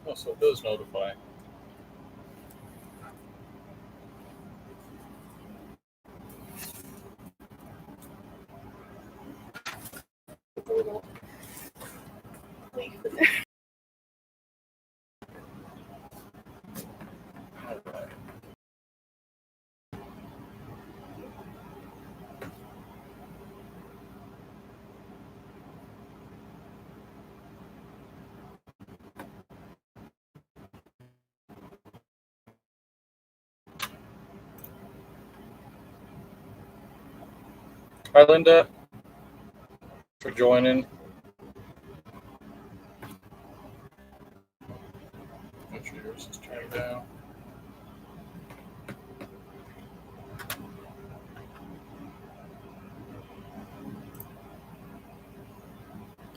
Oh, so it does notify. Hi, Linda. Thanks for joining. Make sure yours is turned down.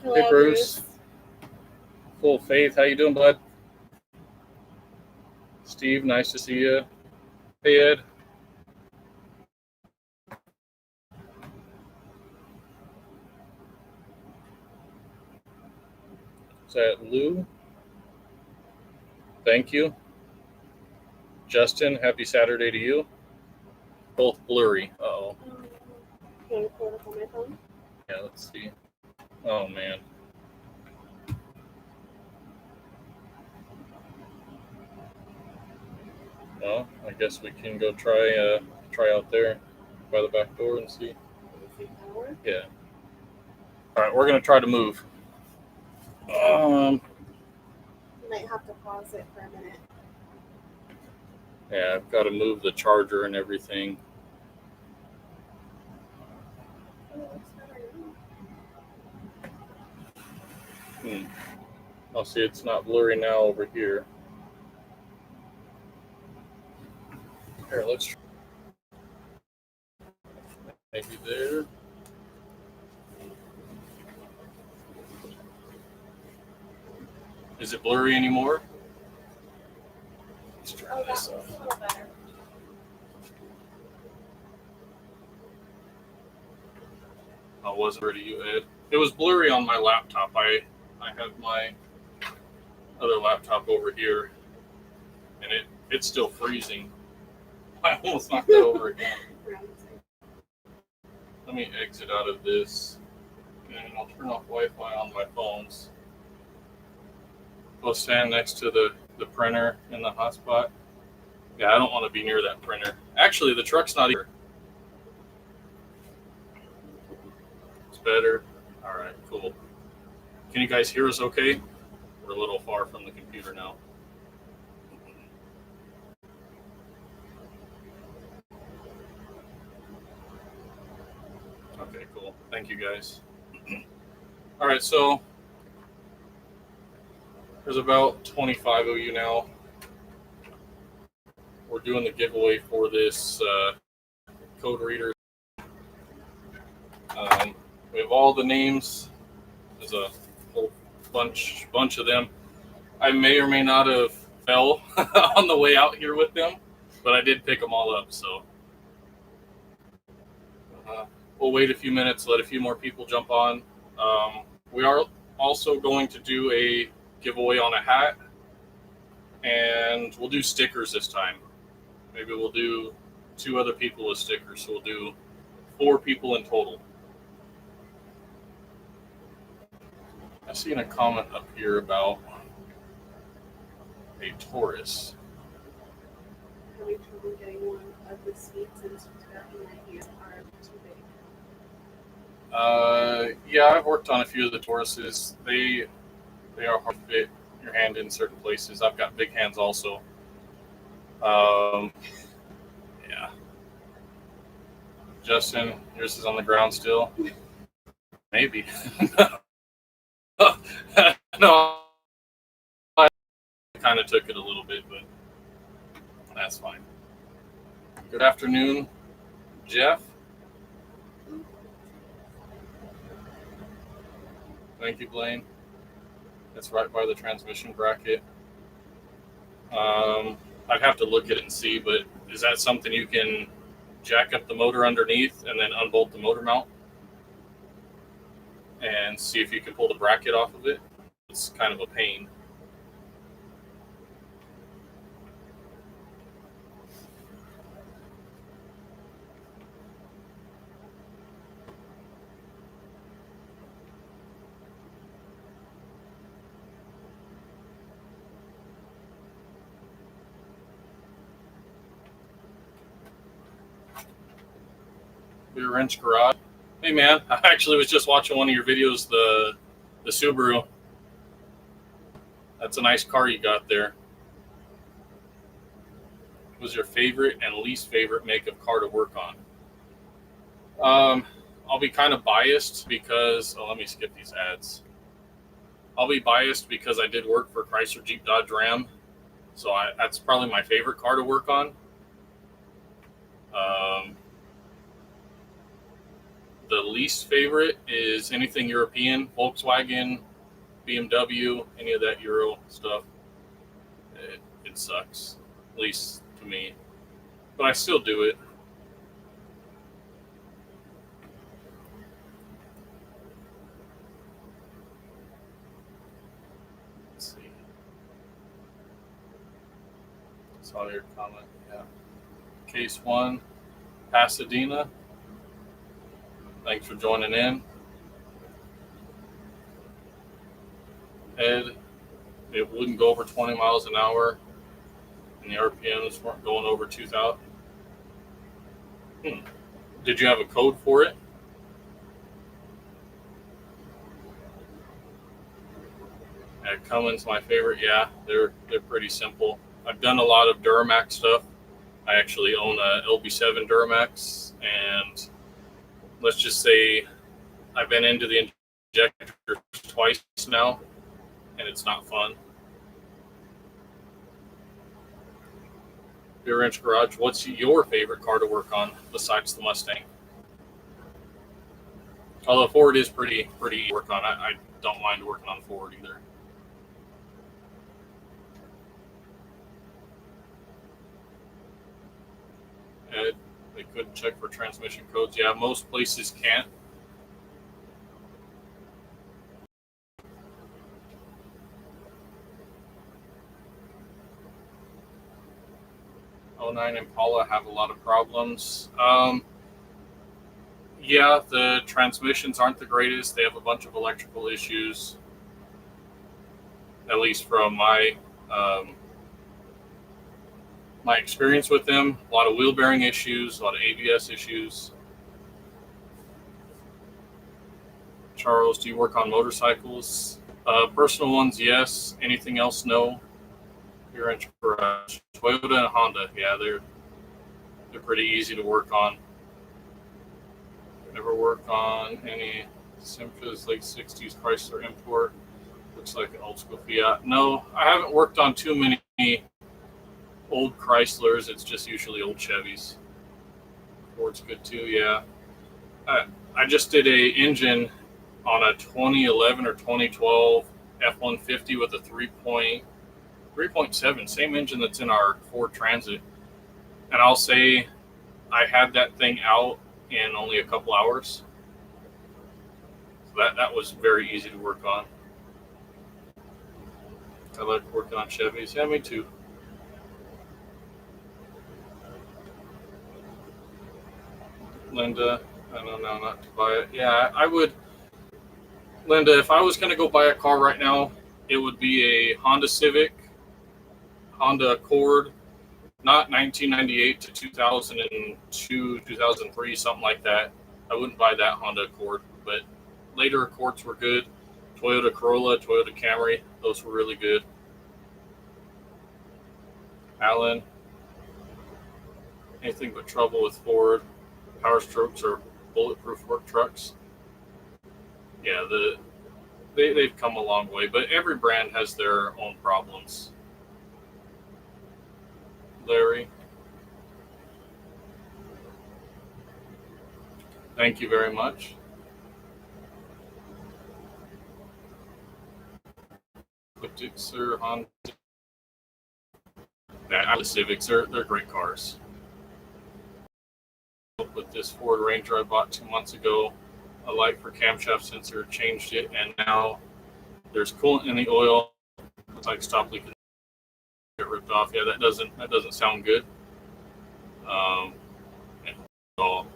Hello, hey, Bruce. Full Faith, how you doing, bud? Steve, nice to see you. Hey, Ed. Is that Lou? Thank you. Justin, happy Saturday to you. Both blurry. Uh-oh. Can I record it on my phone? Yeah, let's see. Oh, man. Well, I guess we can go try out there by the back door and see. Yeah. All right, we're gonna try to move. You might have to pause it for a minute. Yeah, I've got to move the charger and everything. I'll see it's not blurry now over here. Here, let's try. Maybe there. Is it blurry anymore? Let's try this That's a little better. Oh, was it ready, you, Ed? It was blurry on my laptop. I have my other laptop over here, and it's still freezing. I almost knocked that over again. Let me exit out of this, and I'll turn off Wi-Fi on my phones. I'll stand next to the printer in the hotspot. Yeah, I don't want to be near that printer. Actually, the truck's not here. It's better. All right, cool. Can you guys hear us okay? We're a little far from the computer now. Okay, cool. Thank you, guys. All right, so there's about 25 of you now. We're doing the giveaway for this code reader. We have all the names. There's a whole bunch of them. I may or may not have fell on the way out here with them, but I did pick them all up. So we'll wait a few minutes, let a few more people jump on. We are also going to do a giveaway on a hat, and we'll do stickers this time. Maybe we'll do 2 other people with stickers, so we'll do 4 people in total. I seen a comment up here about a Taurus. Having trouble getting one of the seats and strapping my hands are too big. Yeah, I've worked on a few of the Tauruses. They are hard to fit your hand in certain places. I've got big hands also. Yeah. Justin, yours is on the ground still? Maybe. No, I kind of took it a little bit, but that's fine. Good afternoon, Jeff. Thank you, Blaine. It's right by the transmission bracket. I'd have to look at it and see, but is that something you can jack up the motor underneath and then unbolt the motor mount and see if you can pull the bracket off of it? It's kind of a pain. Rear wrench garage. Hey man, I actually was just watching one of your videos, the Subaru. That's a nice car you got there. What was your favorite and least favorite make of car to work on? I'll be kind of biased because, let me skip these ads. I'll be biased because I did work for Chrysler, Jeep, Dodge, Ram. So that's probably my favorite car to work on. The least favorite is anything European, Volkswagen, BMW, any of that Euro stuff. It sucks, at least to me. But I still do it. Let's see. Saw your comment. Yeah. Case 1, Pasadena. Thanks for joining in. Ed, it wouldn't go over 20 miles an hour, and the RPMs weren't going over 2,000. Did you have a code for it? Cummins, my favorite. Yeah, they're pretty simple. I've done a lot of Duramax stuff. I actually own a LB7 Duramax, and let's just say I've been into the injector twice now, and it's not fun. Rear wrench garage. What's your favorite car to work on besides the Mustang? Although Ford is pretty easy to work on. I don't mind working on Ford either. Ed, they couldn't check for transmission codes. Yeah, most places can't. '09 Impala have a lot of problems. Yeah, the transmissions aren't the greatest. They have a bunch of electrical issues, at least from my my experience with them. A lot of wheel bearing issues, a lot of ABS issues. Charles, do you work on motorcycles? Personal ones, yes. Anything else, no. Rear wrench garage. Toyota and Honda, yeah, they're pretty easy to work on. Never work on any Simcas, late 60s Chrysler import. Looks like an old school Fiat. No, I haven't worked on too many old Chryslers. It's just usually old Chevys. Ford's good too, yeah. I just did a engine on a 2011 or 2012 F-150 with a 3.7, same engine that's in our Ford Transit. And I'll say I had that thing out in only a couple hours. So that was very easy to work on. I like working on Chevys. Yeah, me too. Linda, I don't know, not to buy it. Yeah, I would. Linda, if I was going to go buy a car right now, it would be a Honda Civic, Honda Accord, not 1998 to 2002, 2003, something like that. I wouldn't buy that Honda Accord, but later Accords were good. Toyota Corolla, Toyota Camry, those were really good. Alan, anything but trouble with Ford Power Strokes or bulletproof work trucks? Yeah, they've come a long way, but every brand has their own problems. Larry, thank you very much. Sir, Honda, the Civics, they're great cars. With this Ford Ranger I bought 2 months ago, a light for camshaft sensor, changed it, and now there's coolant in the oil. Looks like stop leaking, get ripped off. Yeah, that doesn't sound good. So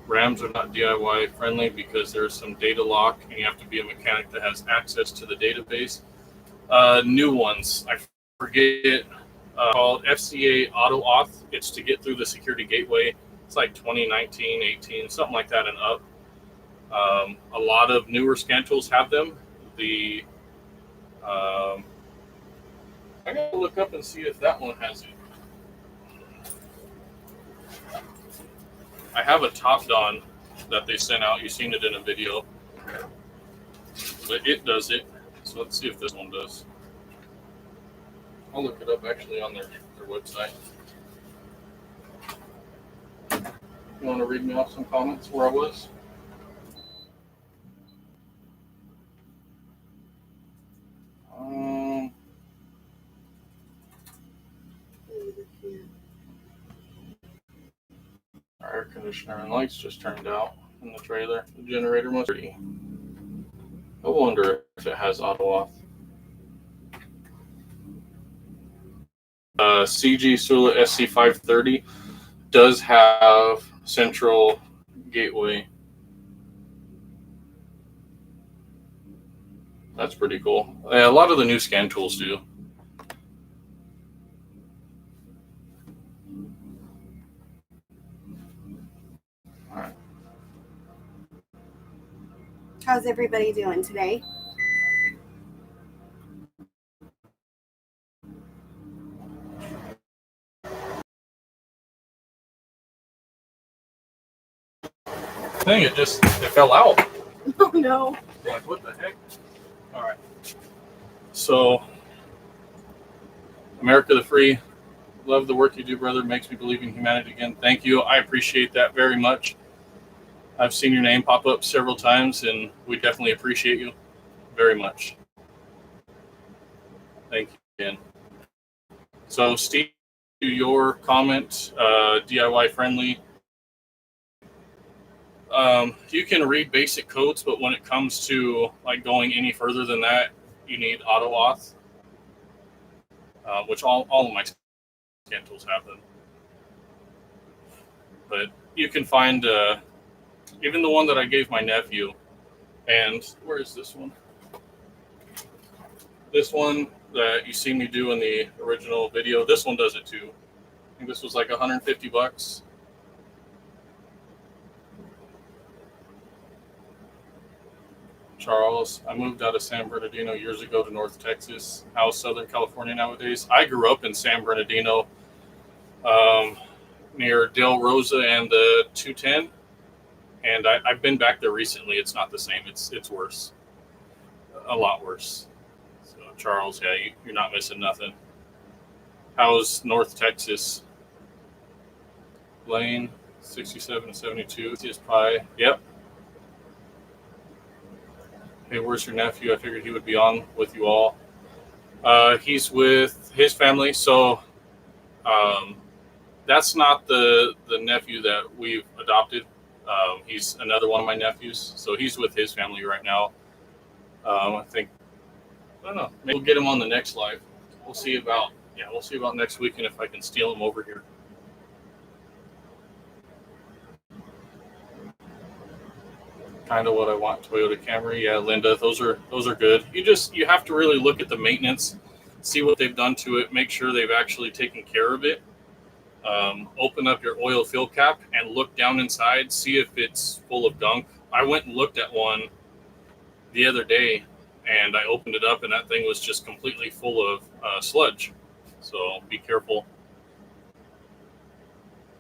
Rams are not DIY friendly because there's some data lock, and you have to be a mechanic that has access to the database. New ones, I forget, called FCA Auto Auth. It's to get through the security gateway. It's like 2019, 18, something like that and up. A lot of newer scan tools have them. I gotta look up and see if that one has it. I have a Top Don that they sent out. You've seen it in a video, but it does it. So let's see if this one does. I'll look it up actually on their website. You want to read me off some comments where I was? Our air conditioner and lights just turned out in the trailer. The generator must be. I wonder if it has auto off. CGSULIT SC530 does have central gateway. That's pretty cool. Yeah, a lot of the new scan tools do. All right. How's everybody doing today? Dang, it fell out. Oh no. Like, what the heck? All right. So, America the Free, love the work you do, brother. Makes me believe in humanity again. Thank you. I appreciate that very much. I've seen your name pop up several times, and we definitely appreciate you very much. Thank you again. So, Steve, to your comment, DIY friendly. You can read basic codes, but when it comes to like going any further than that, you need auto auth, which all of my scan tools have them. But you can find even the one that I gave my nephew. And where is this one? This one that you see me do in the original video, this one does it too. I think this was like $150. Charles, I moved out of San Bernardino years ago to North Texas. How's Southern California nowadays? I grew up in San Bernardino, near Del Rosa and the 210, and I've been back there recently. It's not the same. It's worse, a lot worse. So Charles, yeah, you're not missing nothing. How's North Texas? Lane 67 to 72 is Pi. Yep. Hey, where's your nephew? I figured he would be on with you all. He's with his family, so that's not the nephew that we've adopted. He's another one of my nephews, so he's with his family right now. I don't know. Maybe we'll get him on the next live. We'll see about next week and if I can steal him over here. Kind of what I want. Toyota Camry, yeah, Linda, those are good. You have to really look at the maintenance, see what they've done to it, make sure they've actually taken care of it. Open up your oil fill cap and look down inside, see if it's full of gunk. I went and looked at one the other day, and I opened it up, and that thing was just completely full of sludge. So be careful.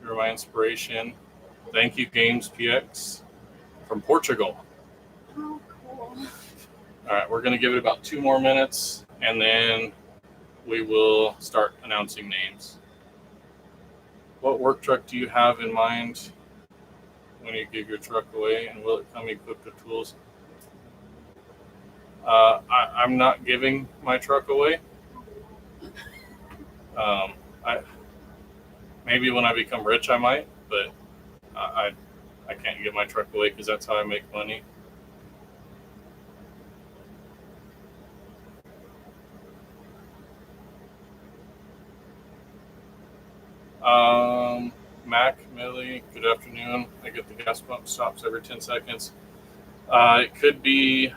You're my inspiration. Thank you, Games PX. From Portugal. Oh, cool. All right, we're going to give it about 2 more minutes, and then we will start announcing names. What work truck do you have in mind when you give your truck away, and will it come equipped with tools? I'm not giving my truck away. Maybe when I become rich, I might, but I can't give my truck away because that's how I make money. Mac, Millie, good afternoon. I get the gas pump stops every 10 seconds. It could be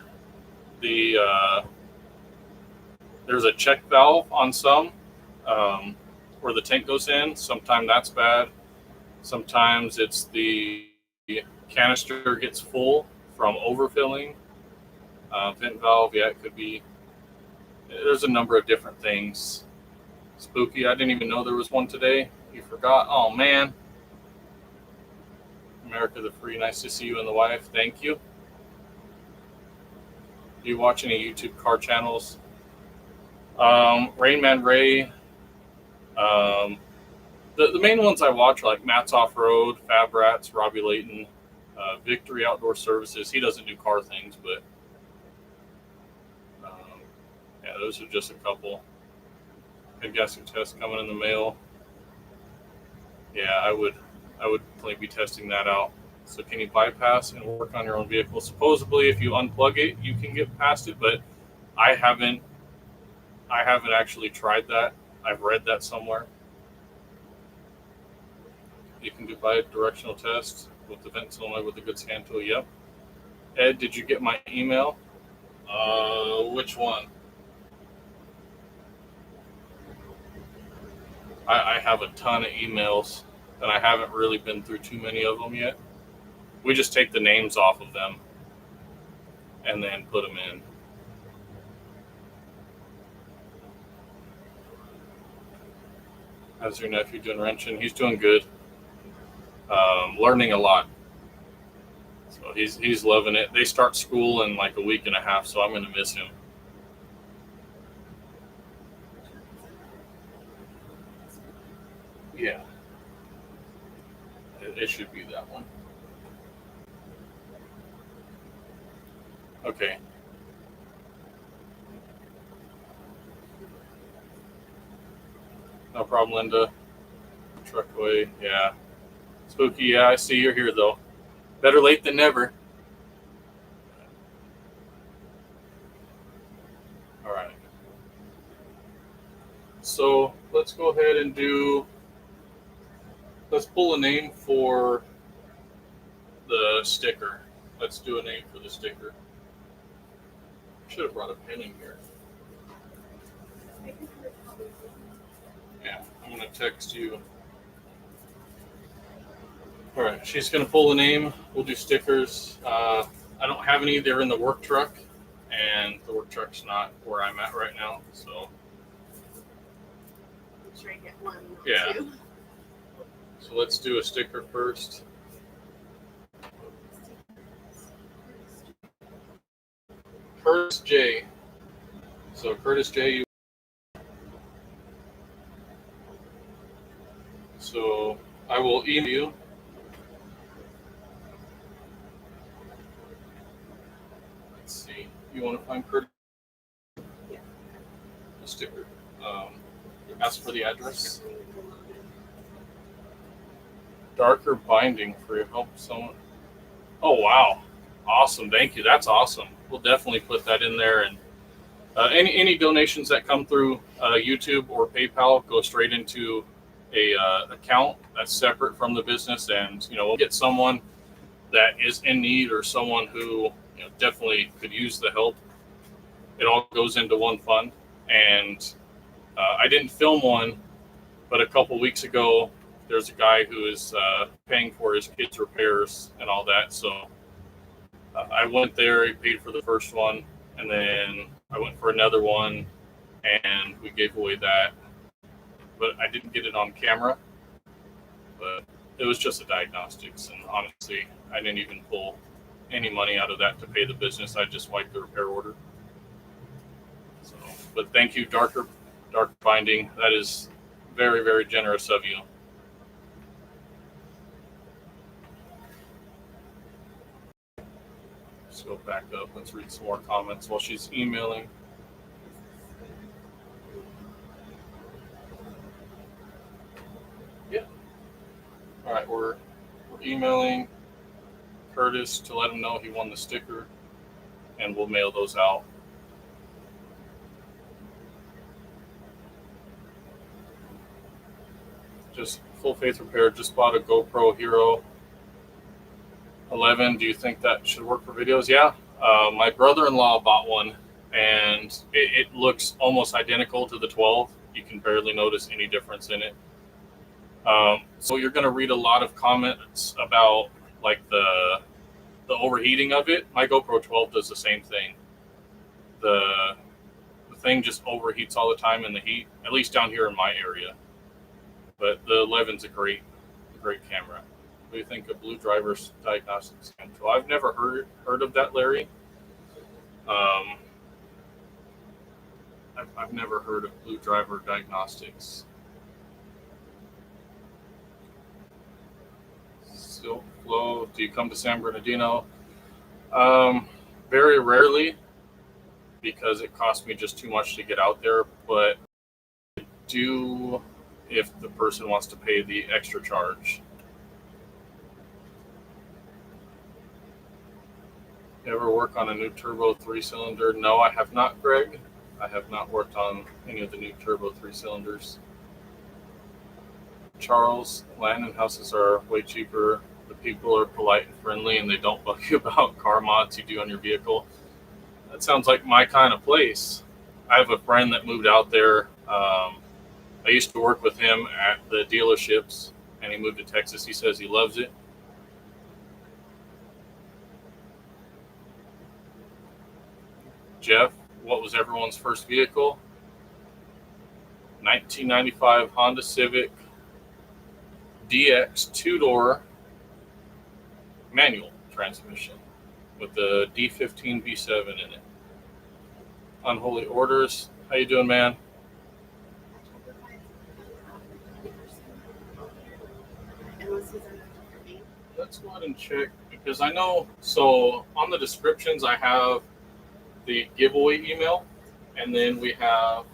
there's a check valve on some where the tank goes in. Sometimes that's bad. Sometimes it's the canister gets full from overfilling. Vent valve, yeah, it could be. There's a number of different things. Spooky, I didn't even know there was one today. You forgot? Oh, man. America the Free, nice to see you and the wife. Thank you. Do you watch any YouTube car channels? Rain Man Ray. The main ones I watch are like Matt's Off Road, Fab Rats, Robbie Layton, Victory Outdoor Services. He doesn't do car things, but yeah, those are just a couple. Head gasket test coming in the mail. Yeah, I would definitely be testing that out. So can you bypass and work on your own vehicle? Supposedly, if you unplug it, you can get past it, but I haven't actually tried that. I've read that somewhere. You can do bi-directional test with the vent solenoid with a good scan tool. Yep. Ed, did you get my email? Which one? I have a ton of emails, and I haven't really been through too many of them yet. We just take the names off of them and then put them in. How's your nephew doing wrenching? He's doing good. Learning a lot. So he's loving it. They start school in like a week and a half, so I'm going to miss him. Yeah. It should be that one. Okay. No problem, Linda. Truck away. Yeah. Spooky. Yeah, I see you're here, though. Better late than never. All right. So let's go ahead and let's pull a name for the sticker. Let's do a name for the sticker. Should have brought a pen in here. Yeah, I'm going to text you. All right, she's going to pull a name. We'll do stickers. I don't have any. They're in the work truck, and the work truck's not where I'm at right now. So, I'm sure I get one. Yeah. Two. So let's do a sticker first. Curtis J. So Curtis J. So I will email you. Let's see. You want to find Curtis? Yeah. A sticker. Ask for the address. Darker binding for your help someone. Oh wow, awesome! Thank you. That's awesome. We'll definitely put that in there. And any donations that come through YouTube or PayPal go straight into a account that's separate from the business, and we'll get someone that is in need or someone who definitely could use the help. It all goes into one fund. And I didn't film one, but a couple weeks ago, there's a guy who is paying for his kids' repairs and all that. So I went there, he paid for the first one, and then I went for another one, and we gave away that. But I didn't get it on camera, but it was just a diagnostics. And honestly, I didn't even pull any money out of that to pay the business. I just wiped the repair order. So, but thank you, Dark Binding. That is very, very generous of you. Let's go back up. Let's read some more comments while she's emailing. Yeah. All right, we're emailing Curtis to let him know he won the sticker, and we'll mail those out. Just Full Faith Repair just bought a GoPro Hero 11. Do you think that should work for videos? Yeah. My brother-in-law bought one, and it looks almost identical to the 12. You can barely notice any difference in it. So you're going to read a lot of comments about like the overheating of it. My GoPro 12 does the same thing. The thing just overheats all the time in the heat, at least down here in my area. But the 11's a great camera. What do you think of Blue Driver's diagnostic scan tool? I've never heard of that, Larry. I've never heard of Blue Driver Diagnostics. Silk Flow, do you come to San Bernardino? Very rarely, because it costs me just too much to get out there, but I do if the person wants to pay the extra charge. You ever work on a new turbo 3-cylinder? No, I have not, Greg. I have not worked on any of the new turbo 3-cylinders. Charles, land and houses are way cheaper. The people are polite and friendly, and they don't bug you about car mods you do on your vehicle. That sounds like my kind of place. I have a friend that moved out there. I used to work with him at the dealerships, and he moved to Texas. He says he loves it. Jeff, what was everyone's first vehicle? 1995 Honda Civic DX 2-door manual transmission with the D15 V7 in it. Unholy Orders, how you doing, man? Let's go ahead and check, because I know, so on the descriptions I have the giveaway email, and then we have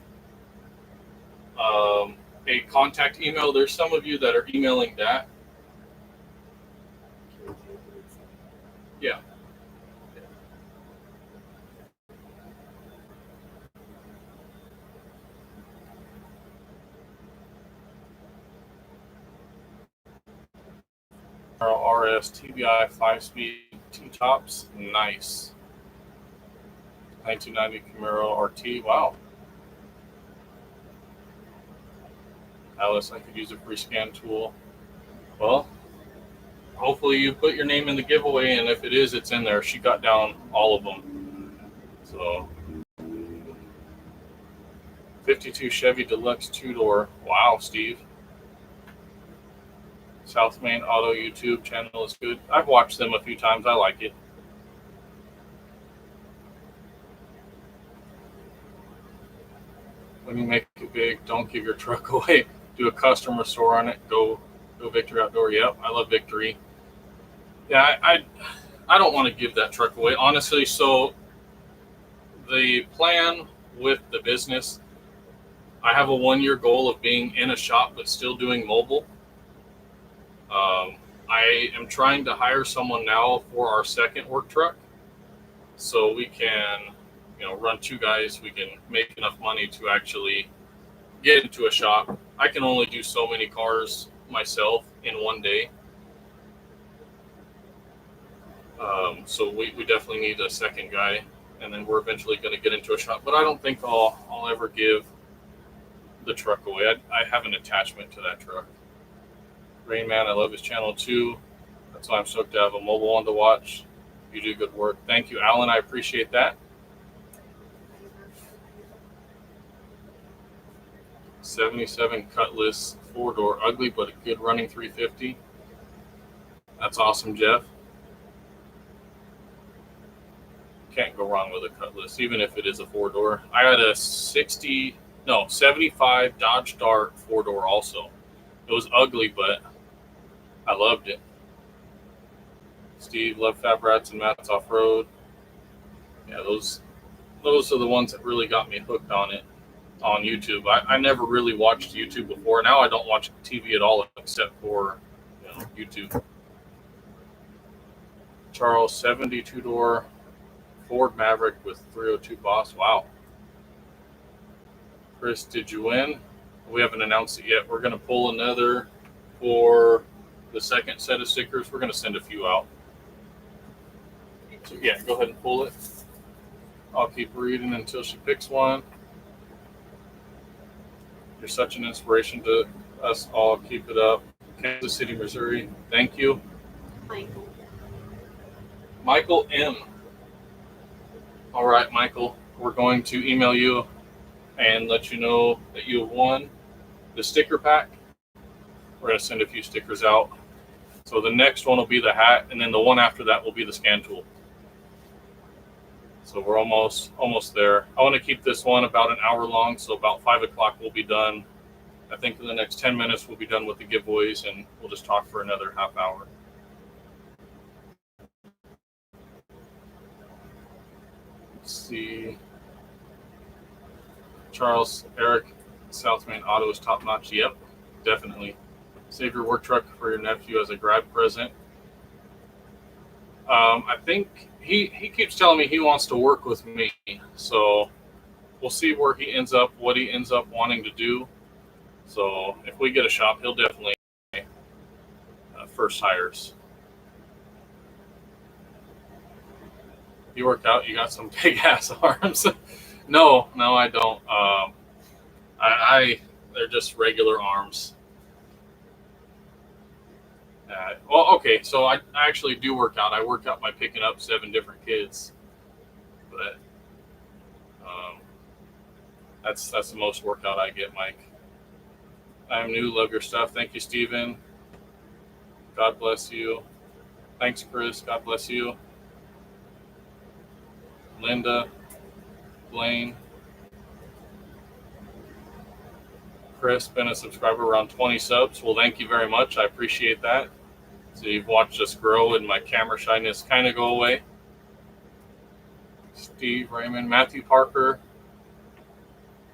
a contact email. There's some of you that are emailing that. Yeah. RS TBI 5-speed T-tops, nice. 1990 Camaro RT, wow. Alice, I could use a free scan tool. Well, hopefully you put your name in the giveaway, and if it is, it's in there. She got down all of them. So, 52 Chevy Deluxe 2-door. Wow, Steve. South Main Auto YouTube channel is good. I've watched them a few times. I like it. When you make it big, don't give your truck away. Do a custom restore on it. Go Victory Outdoor. Yep, I love Victory. Yeah, I don't want to give that truck away, honestly. So the plan with the business, I have a 1-year goal of being in a shop but still doing mobile. I am trying to hire someone now for our second work truck, so we can, run 2 guys. We can make enough money to actually get into a shop. I can only do so many cars myself in one day. So we definitely need a second guy, and then we're eventually going to get into a shop. But I don't think I'll ever give the truck away. I have an attachment to that truck. Rain Man, I love his channel too. That's why I'm stoked to have a mobile one to watch. You do good work. Thank you, Alan. I appreciate that. 77 Cutlass 4-door, ugly but a good running 350. That's awesome, Jeff. Can't go wrong with a Cutlass, even if it is a 4-door. I had a 75 Dodge Dart 4-door also. It was ugly, but I loved it. Steve, love Fab Rats and Matt's Off-Road. Yeah, those are the ones that really got me hooked on it on YouTube. I never really watched YouTube before. Now I don't watch TV at all except for YouTube. Charles, 72-door Ford Maverick with 302 Boss. Wow. Chris, did you win? We haven't announced it yet. We're going to pull another for the second set of stickers. We're going to send a few out. So yeah, go ahead and pull it. I'll keep reading until she picks one. You're such an inspiration to Us all. Keep it up. Kansas City, Missouri. Thank you. Michael. Michael M. All right, Michael. We're going to email you and let you know that you have won the sticker pack. We're going to send a few stickers out. So the next one will be the hat, and then the one after that will be the scan tool. So we're almost there. I want to keep this one about an hour long, so about 5 o'clock we'll be done. I think in the next 10 minutes we'll be done with the giveaways, and we'll just talk for another half hour. Let's see. Charles, Eric, South Main Auto is top notch. Yep, definitely. Save your work truck for your nephew as a grad present. I think he keeps telling me he wants to work with me, so we'll see where he ends up, what he ends up wanting to do. So if we get a shop, he'll definitely first hires. You work out, you got some big ass arms. No, I don't. They're just regular arms. Well, okay, so I actually do work out. I work out by picking up 7 different kids, but that's the most workout I get, Mike. I'm new, love your stuff. Thank you, Steven. God bless you. Thanks, Chris. God bless you. Linda, Blaine, Chris, been a subscriber, around 20 subs. Well, thank you very much. I appreciate that. So you've watched us grow and my camera shyness kind of go away. Steve, Raymond, Matthew Parker.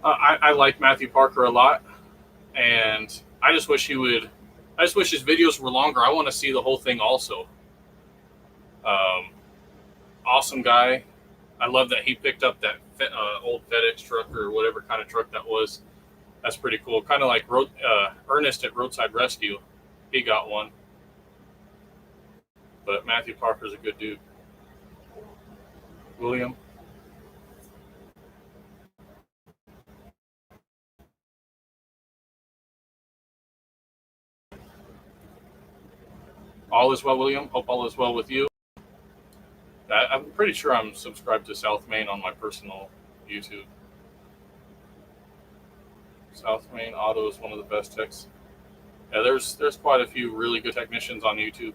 I like Matthew Parker a lot, and I just wish his videos were longer. I want to see the whole thing also. Awesome guy. I love that he picked up that old FedEx truck or whatever kind of truck that was. That's pretty cool. Kind of like Ernest at Roadside Rescue. He got one. But Matthew Parker's a good dude. William. All is well, William. Hope all is well with you. I'm pretty sure I'm subscribed to South Main on my personal YouTube. South Main Auto is one of the best techs. Yeah, there's quite a few really good technicians on YouTube.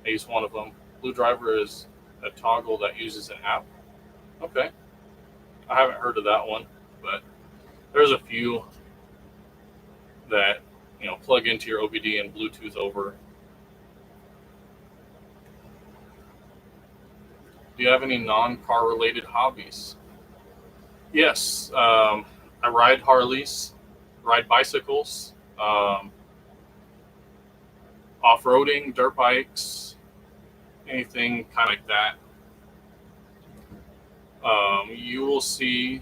He's one of them. Blue Driver is a toggle that uses an app. Okay. I haven't heard of that one, but there's a few that, plug into your OBD and Bluetooth over. Do you have any non-car related hobbies? Yes. I ride Harleys, ride bicycles, off-roading, dirt bikes, anything kind of like that. You will see,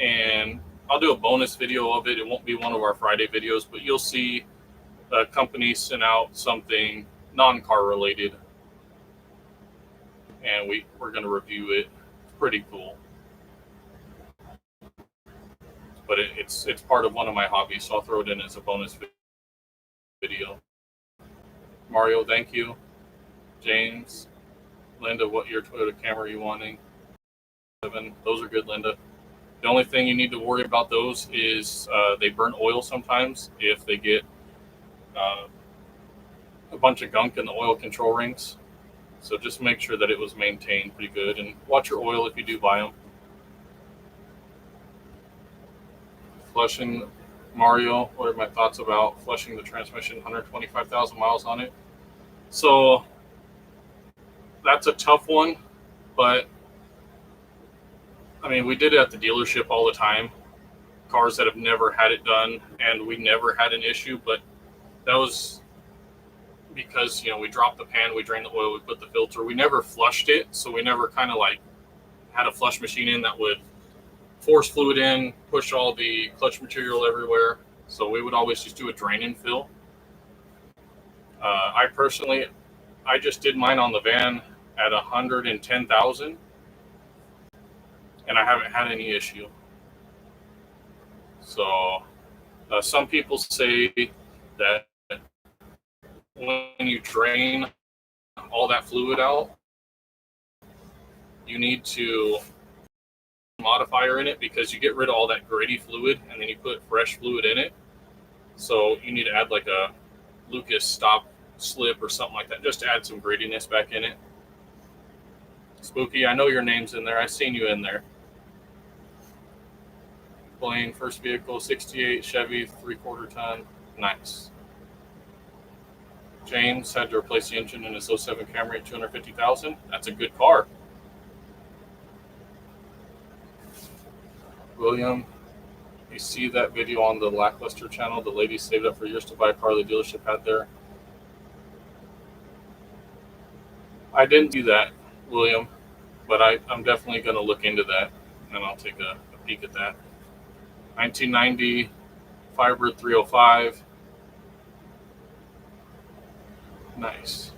and I'll do a bonus video of it. It won't be one of our Friday videos, but you'll see a company send out something non-car related, and we're going to review it. It's pretty cool. But it's part of one of my hobbies, so I'll throw it in as a bonus video. Mario, thank you. James, Linda, what your Toyota Camry are you wanting? 7. Those are good, Linda. The only thing you need to worry about those is they burn oil sometimes if they get a bunch of gunk in the oil control rings. So just make sure that it was maintained pretty good, and watch your oil if you do buy them. Flushing, Mario, what are my thoughts about flushing the transmission? 125,000 miles on it. So that's a tough one, but I mean, we did it at the dealership all the time. Cars that have never had it done, and we never had an issue, but that was because, we dropped the pan, we drained the oil, we put the filter. We never flushed it, so we never kind of like had a flush machine in that would force fluid in, push all the clutch material everywhere. So we would always just do a drain and fill. I just did mine on the van at 110,000, and I haven't had any issue. So Some people say that when you drain all that fluid out, you need to modifier in it because you get rid of all that gritty fluid and then you put fresh fluid in it. So you need to add like a Lucas stop slip or something like that, just to add some grittiness back in it. Spooky, I know your name's in there. I seen you in there. Blaine, first vehicle, 68 Chevy, 3/4 ton. Nice. James had to replace the engine in his 07 Camry at 250,000. That's a good car. William, you see that video on the Lackluster channel? The lady saved up for years to buy a car the dealership had there. I didn't do that, William, but I'm definitely going to look into that, and I'll take a peek at that. 1990 Firebird 305. Nice.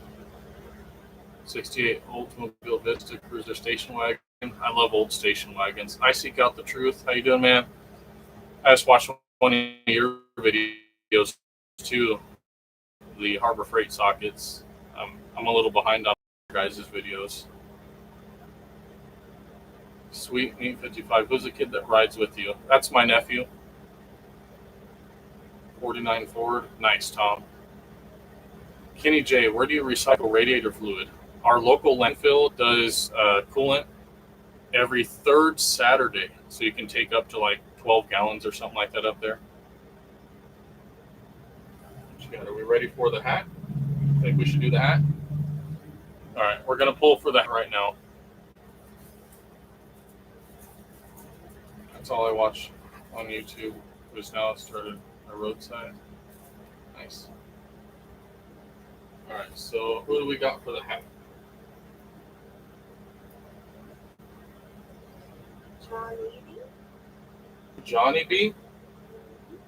68 Oldsmobile Vista Cruiser station wagon. I love old station wagons. I seek out the truth. How you doing, man? I just watched one of your videos too, the Harbor Freight sockets. I'm a little behind on your guys' videos. Sweet Meat 55. Who's the kid that rides with you? That's my nephew. 49 Ford. Nice, Tom. Kenny J, where do you recycle radiator fluid? Our local landfill does coolant every third Saturday. So you can take up to like 12 gallons or something like that up there. Are we ready for the hat? I think we should do the hat. All right, we're going to pull for that right now. That's all I watch on YouTube. Who's now started a roadside. Nice. All right, so who do we got for the hat? Johnny B. Johnny B.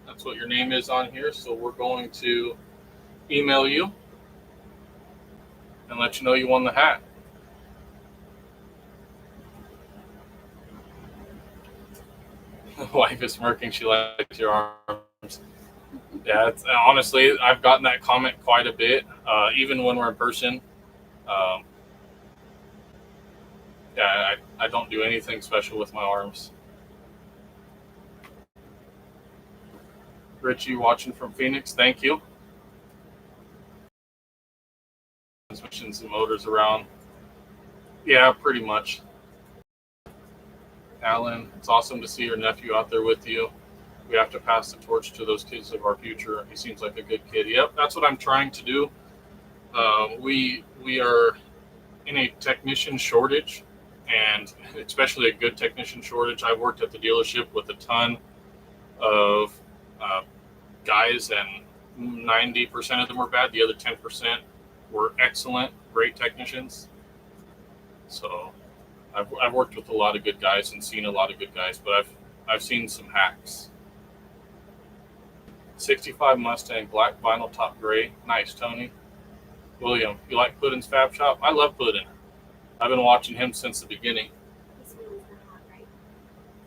That's what your name is on here. So we're going to email you and let you know you won the hat. Wife is smirking. She likes your arms. Yeah, honestly, I've gotten that comment quite a bit, even when we're in person. Yeah, I don't do anything special with my arms. Richie watching from Phoenix, thank you. Transmissions and motors around. Yeah, pretty much. Alan, it's awesome to see your nephew out there with you. We have to pass the torch to those kids of our future. He seems like a good kid. Yep, that's what I'm trying to do. We are in a technician shortage, and especially a good technician shortage. I worked at the dealership with a ton of guys, and 90% of them were bad. The other 10% were excellent, great technicians. So I've worked with a lot of good guys and seen a lot of good guys, but I've seen some hacks. 65 Mustang, black vinyl top gray. Nice, Tony. William, you like Puddin's Fab Shop? I love Puddin. I've been watching him since the beginning. This one is the hat, right?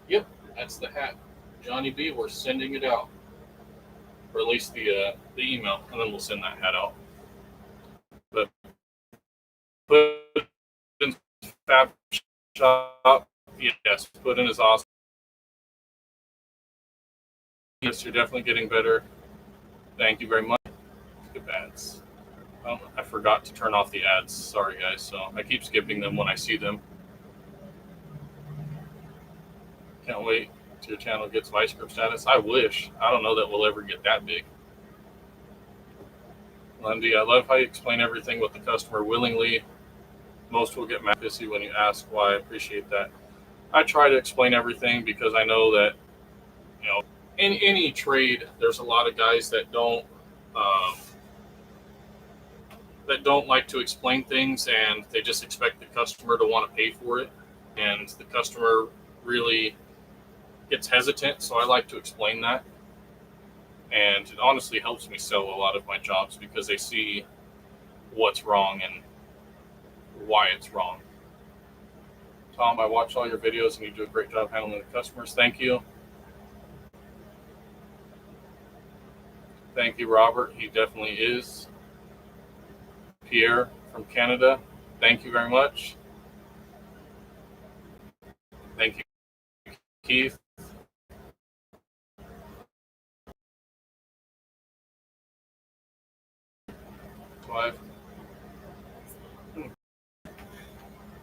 Yep, that's the hat. Johnny B, we're sending it out. Or at least the email, and then we'll send that hat out. But Puddin's Fab Shop, yes, Puddin is awesome. Yes, you're definitely getting better. Thank you very much. Skip ads. Oh, I forgot to turn off the ads. Sorry, guys. So I keep skipping them when I see them. Can't wait till your channel gets vice grip status. I wish. I don't know that we'll ever get that big. Lundy, I love how you explain everything with the customer willingly. Most will get mad pissy when you ask why. I appreciate that. I try to explain everything because I know that, you know, in any trade, there's a lot of guys that don't like to explain things, and they just expect the customer to want to pay for it, and the customer really gets hesitant. So I like to explain that, and it honestly helps me sell a lot of my jobs because they see what's wrong and why it's wrong. Tom, I watch all your videos and you do a great job handling the customers. Thank you. Thank you, Robert. He definitely is. Pierre from Canada, thank you very much. Thank you, Keith.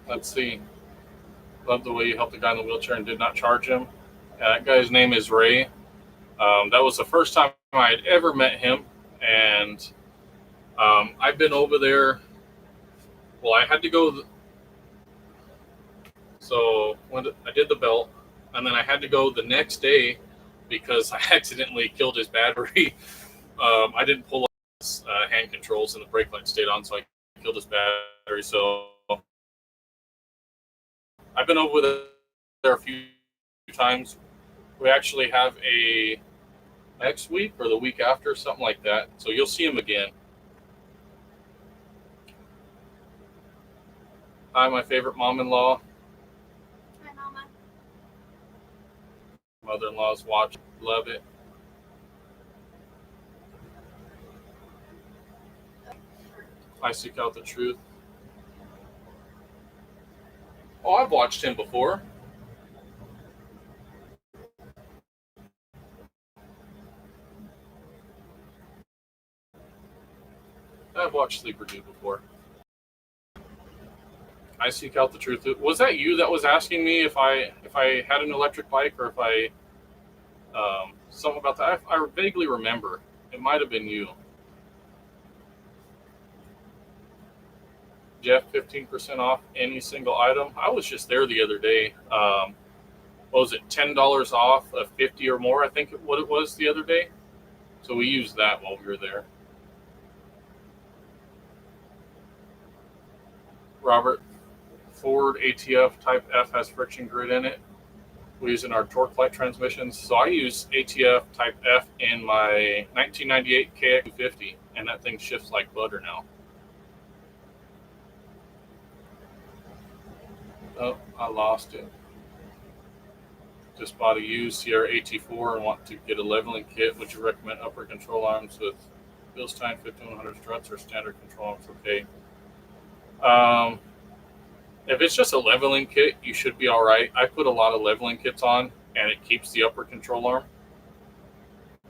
Let's see. Love the way you helped the guy in the wheelchair and did not charge him. That guy's name is Ray. That was the first time I had ever met him, and I've been over there. Well, I had to go. So when I did the belt, and then I had to go the next day because I accidentally killed his battery. I didn't pull up his hand controls and the brake light stayed on, so I killed his battery. So I've been over there a few times. We actually have a next week or the week after, something like that. So you'll see him again. Hi, my favorite mom-in-law. Hi, Mama. Mother-in-law's watching. Love it. I seek out the truth. Oh, I've watched him before. I've watched Sleeper Do before. I seek out the truth. Was that you that was asking me if I had an electric bike or if I something about that? I vaguely remember. It might have been you. Jeff, 15% off any single item. I was just there the other day. What was it, $10 off of 50 or more? I think what it was the other day. So we used that while we were there. Robert, Ford ATF Type F has friction grid in it. We use in our torque flight transmissions. So I use ATF Type F in my 1998 KX250, and that thing shifts like butter now. Oh, I lost it. Just bought a used Sierra AT4 and want to get a leveling kit. Would you recommend upper control arms with Bilstein 5100 struts or standard control arms? Okay. If it's just a leveling kit, you should be all right. I put a lot of leveling kits on, and it keeps the upper control arm,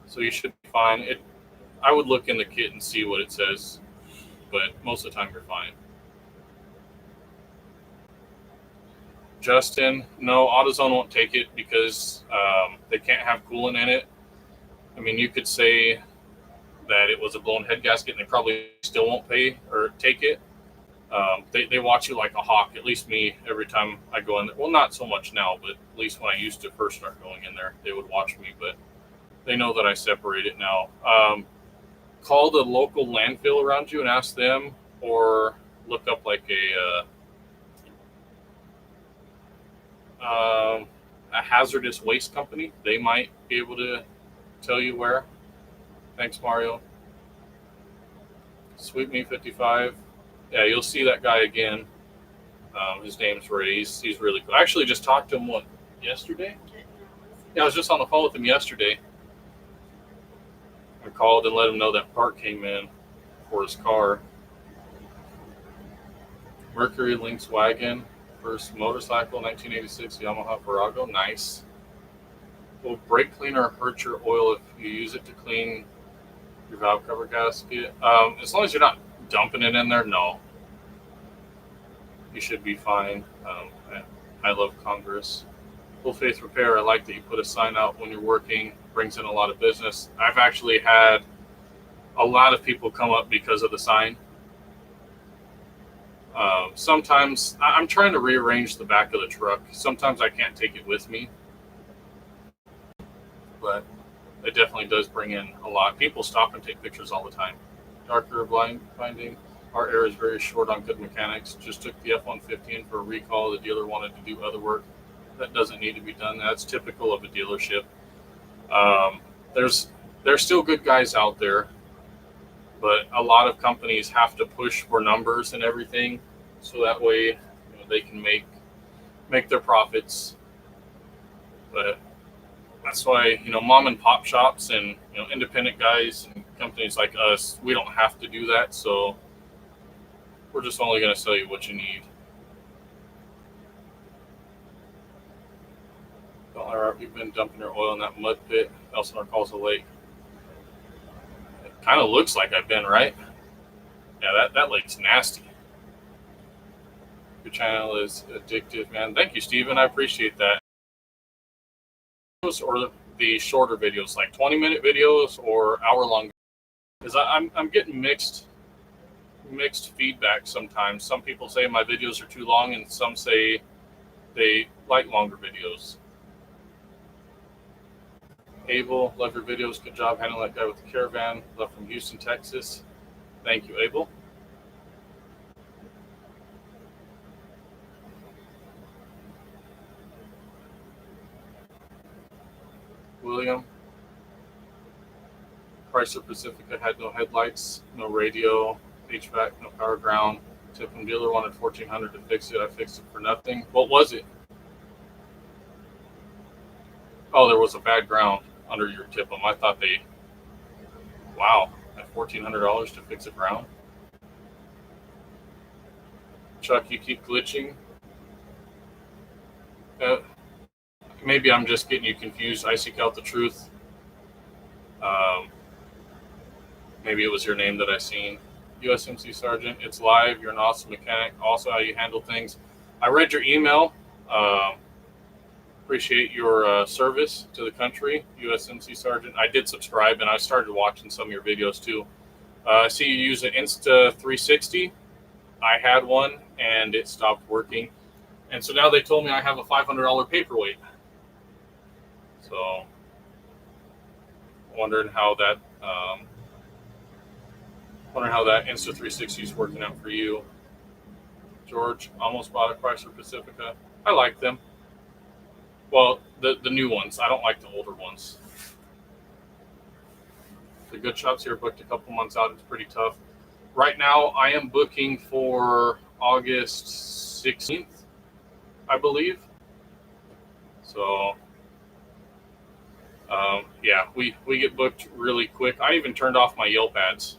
so you should be fine. I would look in the kit and see what it says, but most of the time you're fine. Justin, no, AutoZone won't take it because they can't have coolant in it. I mean, you could say that it was a blown head gasket, and they probably still won't pay or take it. They watch you like a hawk, at least me, every time I go in there. Well, not so much now, but at least when I used to first start going in there, they would watch me, but they know that I separate it now. Call the local landfill around you and ask them, or look up like a hazardous waste company. They might be able to tell you where. Thanks, Mario. Sweet Me 55. Yeah, you'll see that guy again. His name's Ray. He's really cool. I actually just talked to him, yesterday? Yeah, I was just on the phone with him yesterday. I called and let him know that part came in for his car. Mercury Lynx wagon, first motorcycle, 1986 Yamaha Virago. Nice. Will brake cleaner hurt your oil if you use it to clean your valve cover gasket? As long as you're not dumping it in there, no. You should be fine. I love Congress. Full Faith Repair, I like that you put a sign out when you're working. Brings in a lot of business. I've actually had a lot of people come up because of the sign. Sometimes I'm trying to rearrange the back of the truck. Sometimes I can't take it with me, but it definitely does bring in a lot. People stop and take pictures all the time. Darker blind finding. Our air is very short on good mechanics. Just took the F-150 in for a recall. The dealer wanted to do other work. That doesn't need to be done. That's typical of a dealership. There's still good guys out there, but a lot of companies have to push for numbers and everything, so that way they can make their profits. But that's why mom and pop shops and independent guys and companies like us, we don't have to do that, so we're just only going to sell you what you need. You've been dumping your oil in that mud pit. Elsinore calls a lake. It kind of looks like I've been, right? Yeah, that lake's nasty. Your channel is addictive, man. Thank you, Steven. I appreciate that. Or the shorter videos, like 20-minute videos or hour-long, because I'm getting mixed feedback sometimes. Some people say my videos are too long, and some say they like longer videos. Abel, love your videos. Good job handling that guy with the caravan. Love from Houston, Texas. Thank you, Abel. William, Chrysler Pacifica had no headlights, no radio, HVAC, no power ground. Tip from dealer wanted $1,400 to fix it. I fixed it for nothing. What was it? Oh, there was a bad ground under your tip. I thought they, wow, at $1,400 to fix a ground. Chuck, you keep glitching. Maybe I'm just getting you confused. I seek out the truth. Maybe it was your name that I seen. USMC Sergeant, it's live. You're an awesome mechanic. Also, how you handle things. I read your email. Appreciate your service to the country, USMC Sergeant. I did subscribe, and I started watching some of your videos too. I see you use an Insta360. I had one, and it stopped working. And so now they told me I have a $500 paperweight. So, wondering how that Insta360 is working out for you. George, almost bought a Chrysler Pacifica. I like them. Well, the new ones. I don't like the older ones. The good shops here booked a couple months out. It's pretty tough. Right now, I am booking for August 16th, I believe. So, yeah, we get booked really quick. I even turned off my Yelp ads,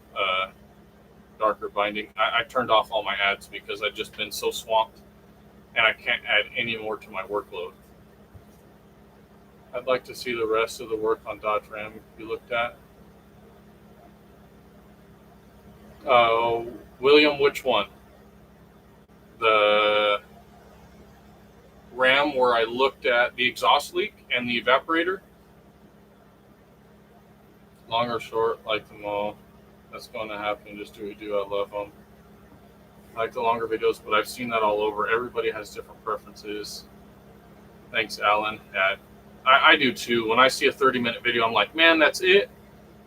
darker binding. I turned off all my ads because I've just been so swamped, and I can't add any more to my workload. I'd like to see the rest of the work on Dodge Ram you looked at. William, which one? The Ram where I looked at the exhaust leak and the evaporator? Long or short, like them all. That's going to happen. Just do what you do. I love them. I like the longer videos, but I've seen that all over. Everybody has different preferences. Thanks, Alan. I do too. When I see a 30-minute video, I'm like, man, that's it.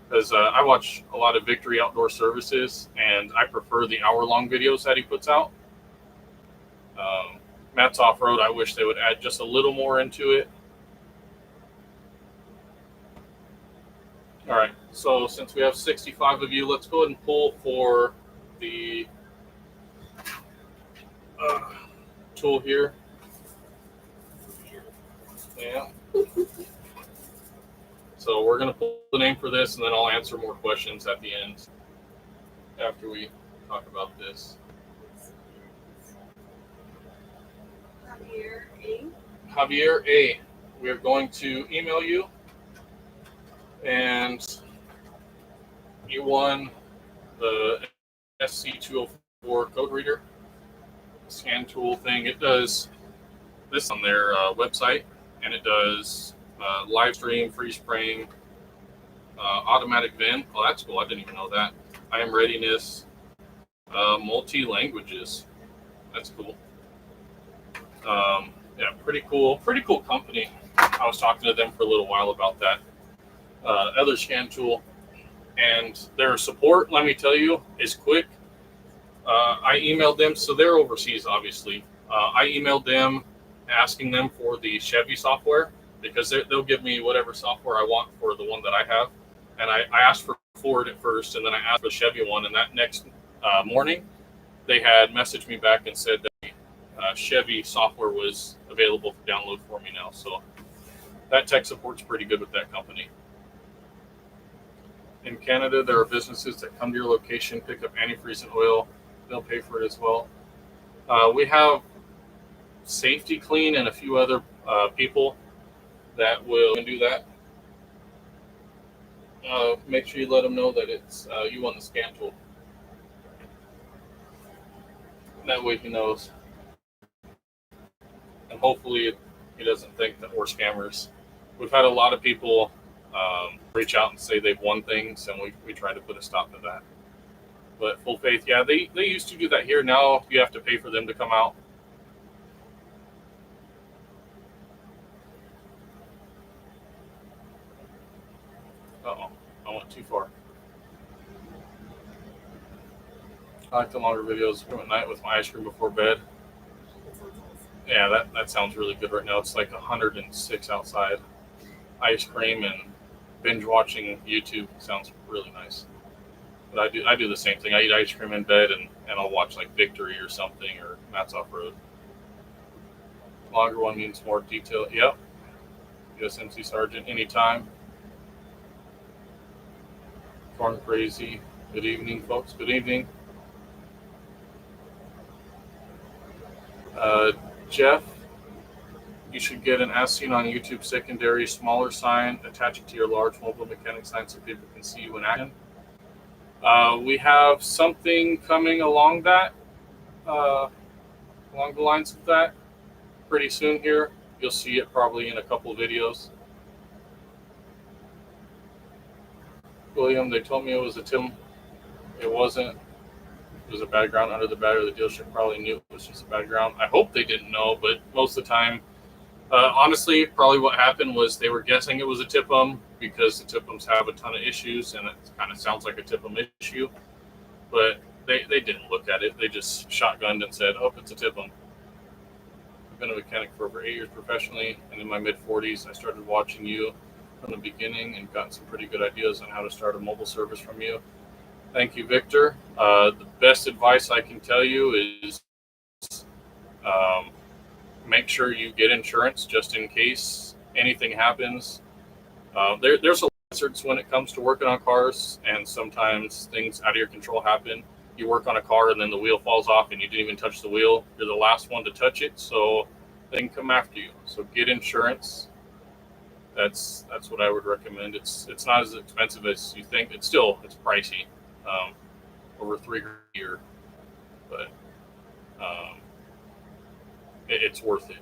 Because I watch a lot of Victory Outdoor Services, and I prefer the hour-long videos that he puts out. Matt's Off-Road, I wish they would add just a little more into it. All right, so since we have 65 of you, let's go ahead and pull for the tool here. Yeah. So we're going to pull the name for this, and then I'll answer more questions at the end after we talk about this. Javier A. We are going to email you, and you won the SC204 code reader scan tool thing. It does this on their website, and it does live stream, freeze frame, automatic VIN. Oh, that's cool. I didn't even know that. I am readiness, multi-languages. That's cool. Yeah, pretty cool company. I was talking to them for a little while about that other scan tool, and their support, let me tell you, is quick. I emailed them, so they're overseas, obviously. I emailed them asking them for the Chevy software, because they'll give me whatever software I want for the one that I have. And I asked for Ford at first, and then I asked for the Chevy one, and that next morning, they had messaged me back and said that Chevy software was available for download for me now. So that tech support's pretty good with that company. In Canada, there are businesses that come to your location, pick up antifreeze and oil. They'll pay for it as well. We have Safety Clean and a few other people that will do that. Make sure you let them know that it's you on the scan tool. That way he knows. And hopefully he doesn't think that we're scammers. We've had a lot of people reach out and say they've won things, and we try to put a stop to that. But Full Faith, yeah, they used to do that here. Now you have to pay for them to come out. Uh-oh, I went too far. I like the longer videos at night with my ice cream before bed. Yeah, that sounds really good right now. It's like 106 outside. Ice cream and binge watching YouTube sounds really nice. But I do the same thing. I eat ice cream in bed and I'll watch like Victory or something, or Matt's Off Road. Longer one means more detail. Yep. USMC Sergeant, anytime. Corn Crazy. Good evening, folks. Good evening. Jeff, you should get an as seen on YouTube secondary smaller sign, attach it to your large mobile mechanic sign so people can see you in action. We have something coming along that, along the lines of that, pretty soon here. You'll see it probably in a couple of videos. William, they told me it was a Tim. It wasn't. It was a bad ground under the battery. The dealership probably knew it was just a bad ground. I hope they didn't know, but most of the time, honestly, probably what happened was they were guessing it was a tip-um because the tip-ums have a ton of issues, and it kind of sounds like a tip-um issue. But they didn't look at it. They just shotgunned and said, oh, it's a tip-um. I've been a mechanic for over 8 years professionally, and in my mid-40s, I started watching you from the beginning and got some pretty good ideas on how to start a mobile service from you. Thank you, Victor. The best advice I can tell you is make sure you get insurance just in case anything happens. There's a lot of hazards when it comes to working on cars, and sometimes things out of your control happen. You work on a car and then the wheel falls off and you didn't even touch the wheel. You're the last one to touch it, so they can come after you. So get insurance. That's what I would recommend. It's not as expensive as you think. It's pricey. Over $3 a year, but it's worth it.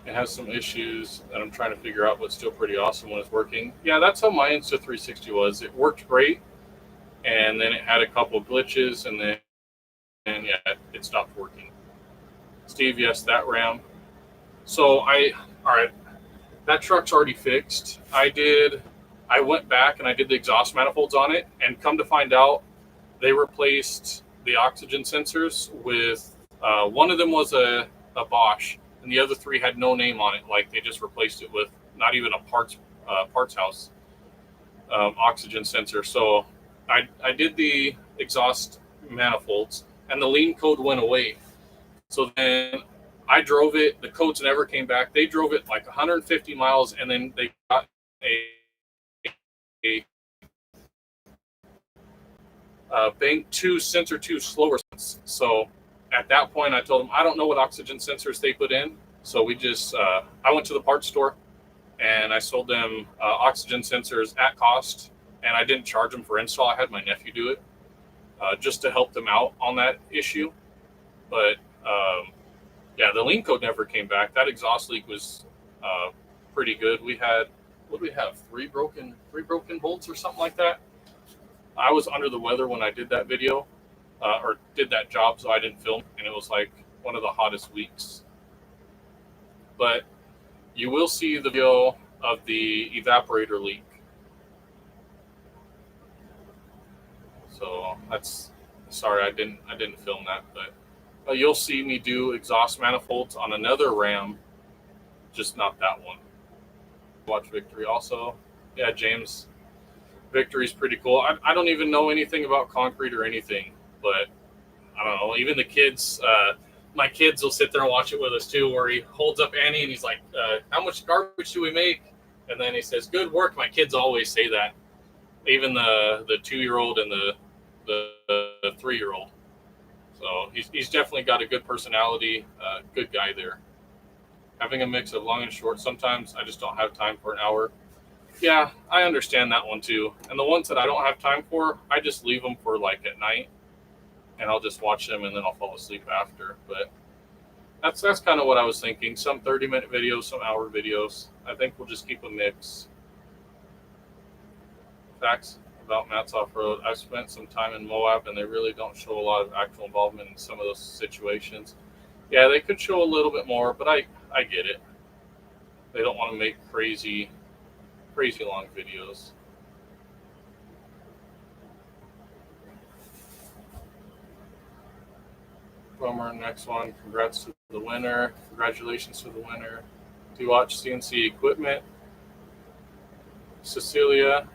It has some issues that I'm trying to figure out, but still pretty awesome when it's working. Yeah, that's how my Insta360 was. It worked great, and then it had a couple of glitches, and yeah, it stopped working. Steve, yes, that RAM. So all right, that truck's already fixed. I went back and I did the exhaust manifolds on it, and come to find out, they replaced the oxygen sensors with, one of them was a Bosch, and the other three had no name on it. Like they just replaced it with not even a parts house oxygen sensor. So I did the exhaust manifolds, and the lean code went away. So then I drove it. The codes never came back. They drove it like 150 miles, and then they got a bank 2 sensor 2 slower sense. So at that point I told them I don't know what oxygen sensors they put in, so we just I went to the parts store and I sold them oxygen sensors at cost, and I didn't charge them for install. I had my nephew do it just to help them out on that issue. But yeah, the lean code never came back. That exhaust leak was pretty good. We had, what did we have, three broken bolts or something like that. I was under the weather when I did that video or did that job, so I didn't film, and it was like one of the hottest weeks. But you will see the video of the evaporator leak. So that's, sorry, I didn't film that, but you'll see me do exhaust manifolds on another Ram, just not that one. Watch Victory also. Yeah, James, Victory's pretty cool. I don't even know anything about concrete or anything, but I don't know. Even the kids, my kids will sit there and watch it with us too, where he holds up Annie and he's like, how much garbage do we make? And then he says, good work. My kids always say that. even the 2-year-old and the 3-year-old. So he's definitely got a good personality, good guy there. Having a mix of long and short. Sometimes I just don't have time for an hour. Yeah, I understand that one too. And the ones that I don't have time for, I just leave them for like at night, and I'll just watch them and then I'll fall asleep after. But that's kind of what I was thinking. Some 30-minute videos, some hour videos. I think we'll just keep a mix. Facts about Matt's off-road. I've spent some time in Moab, and they really don't show a lot of actual involvement in some of those situations. Yeah, they could show a little bit more, but I get it. They don't want to make crazy long videos. Bummer, next one. Congrats to the winner. Congratulations to the winner. Do you watch CNC Equipment? Cecilia.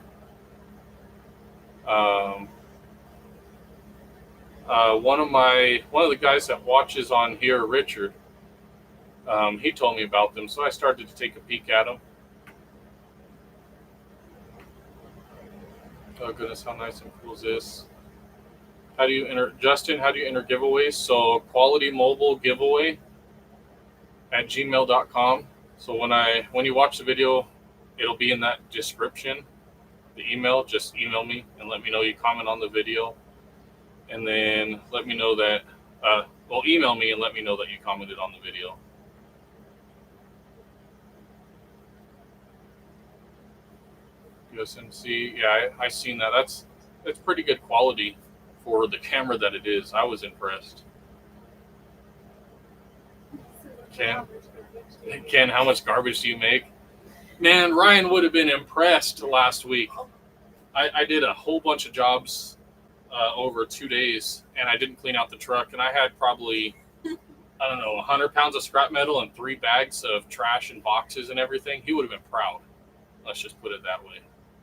One of the guys that watches on here, Richard, he told me about them, so I started to take a peek at them. Oh goodness, how nice and cool is this? How do you enter, Justin? How do you enter giveaways? So Quality Mobile Giveaway at gmail.com. So when you watch the video, it'll be in that description. The email, just email me and let me know you comment on the video, and then let me know that. Email me and let me know that you commented on the video. USMC, yeah, I seen that. That's pretty good quality for the camera that it is. I was impressed. Ken, how much garbage do you make? Man, Ryan would have been impressed last week. I did a whole bunch of jobs over 2 days, and I didn't clean out the truck, and I had probably, 100 pounds of scrap metal and 3 bags of trash and boxes and everything. He would have been proud. Let's just put it that way.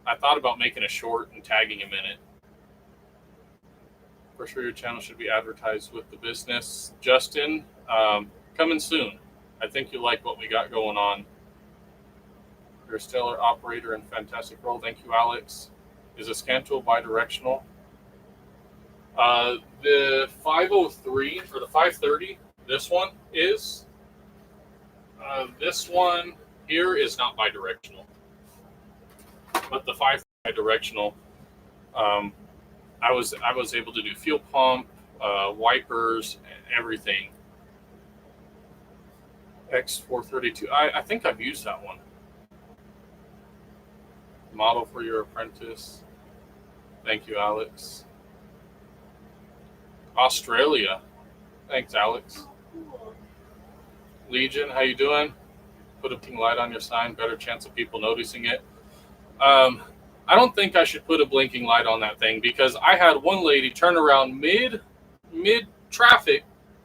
I thought about making a short and tagging him in it. For sure, your channel should be advertised with the business. Justin, coming soon. I think you like what we got going on. You're a stellar operator and fantastic role. Thank you, Alex. Is a scan tool bidirectional? The 503 or the 530, this one is. This one here is not bidirectional, but the 530 bidirectional. I was able to do fuel pump, wipers, everything. X432. I think I've used that one. Model for your apprentice. Thank you, Alex. Australia. Thanks, Alex. Cool. Legion, how you doing? Put a blinking light on your sign. Better chance of people noticing it. I don't think I should put a blinking light on that thing, because I had one lady turn around mid traffic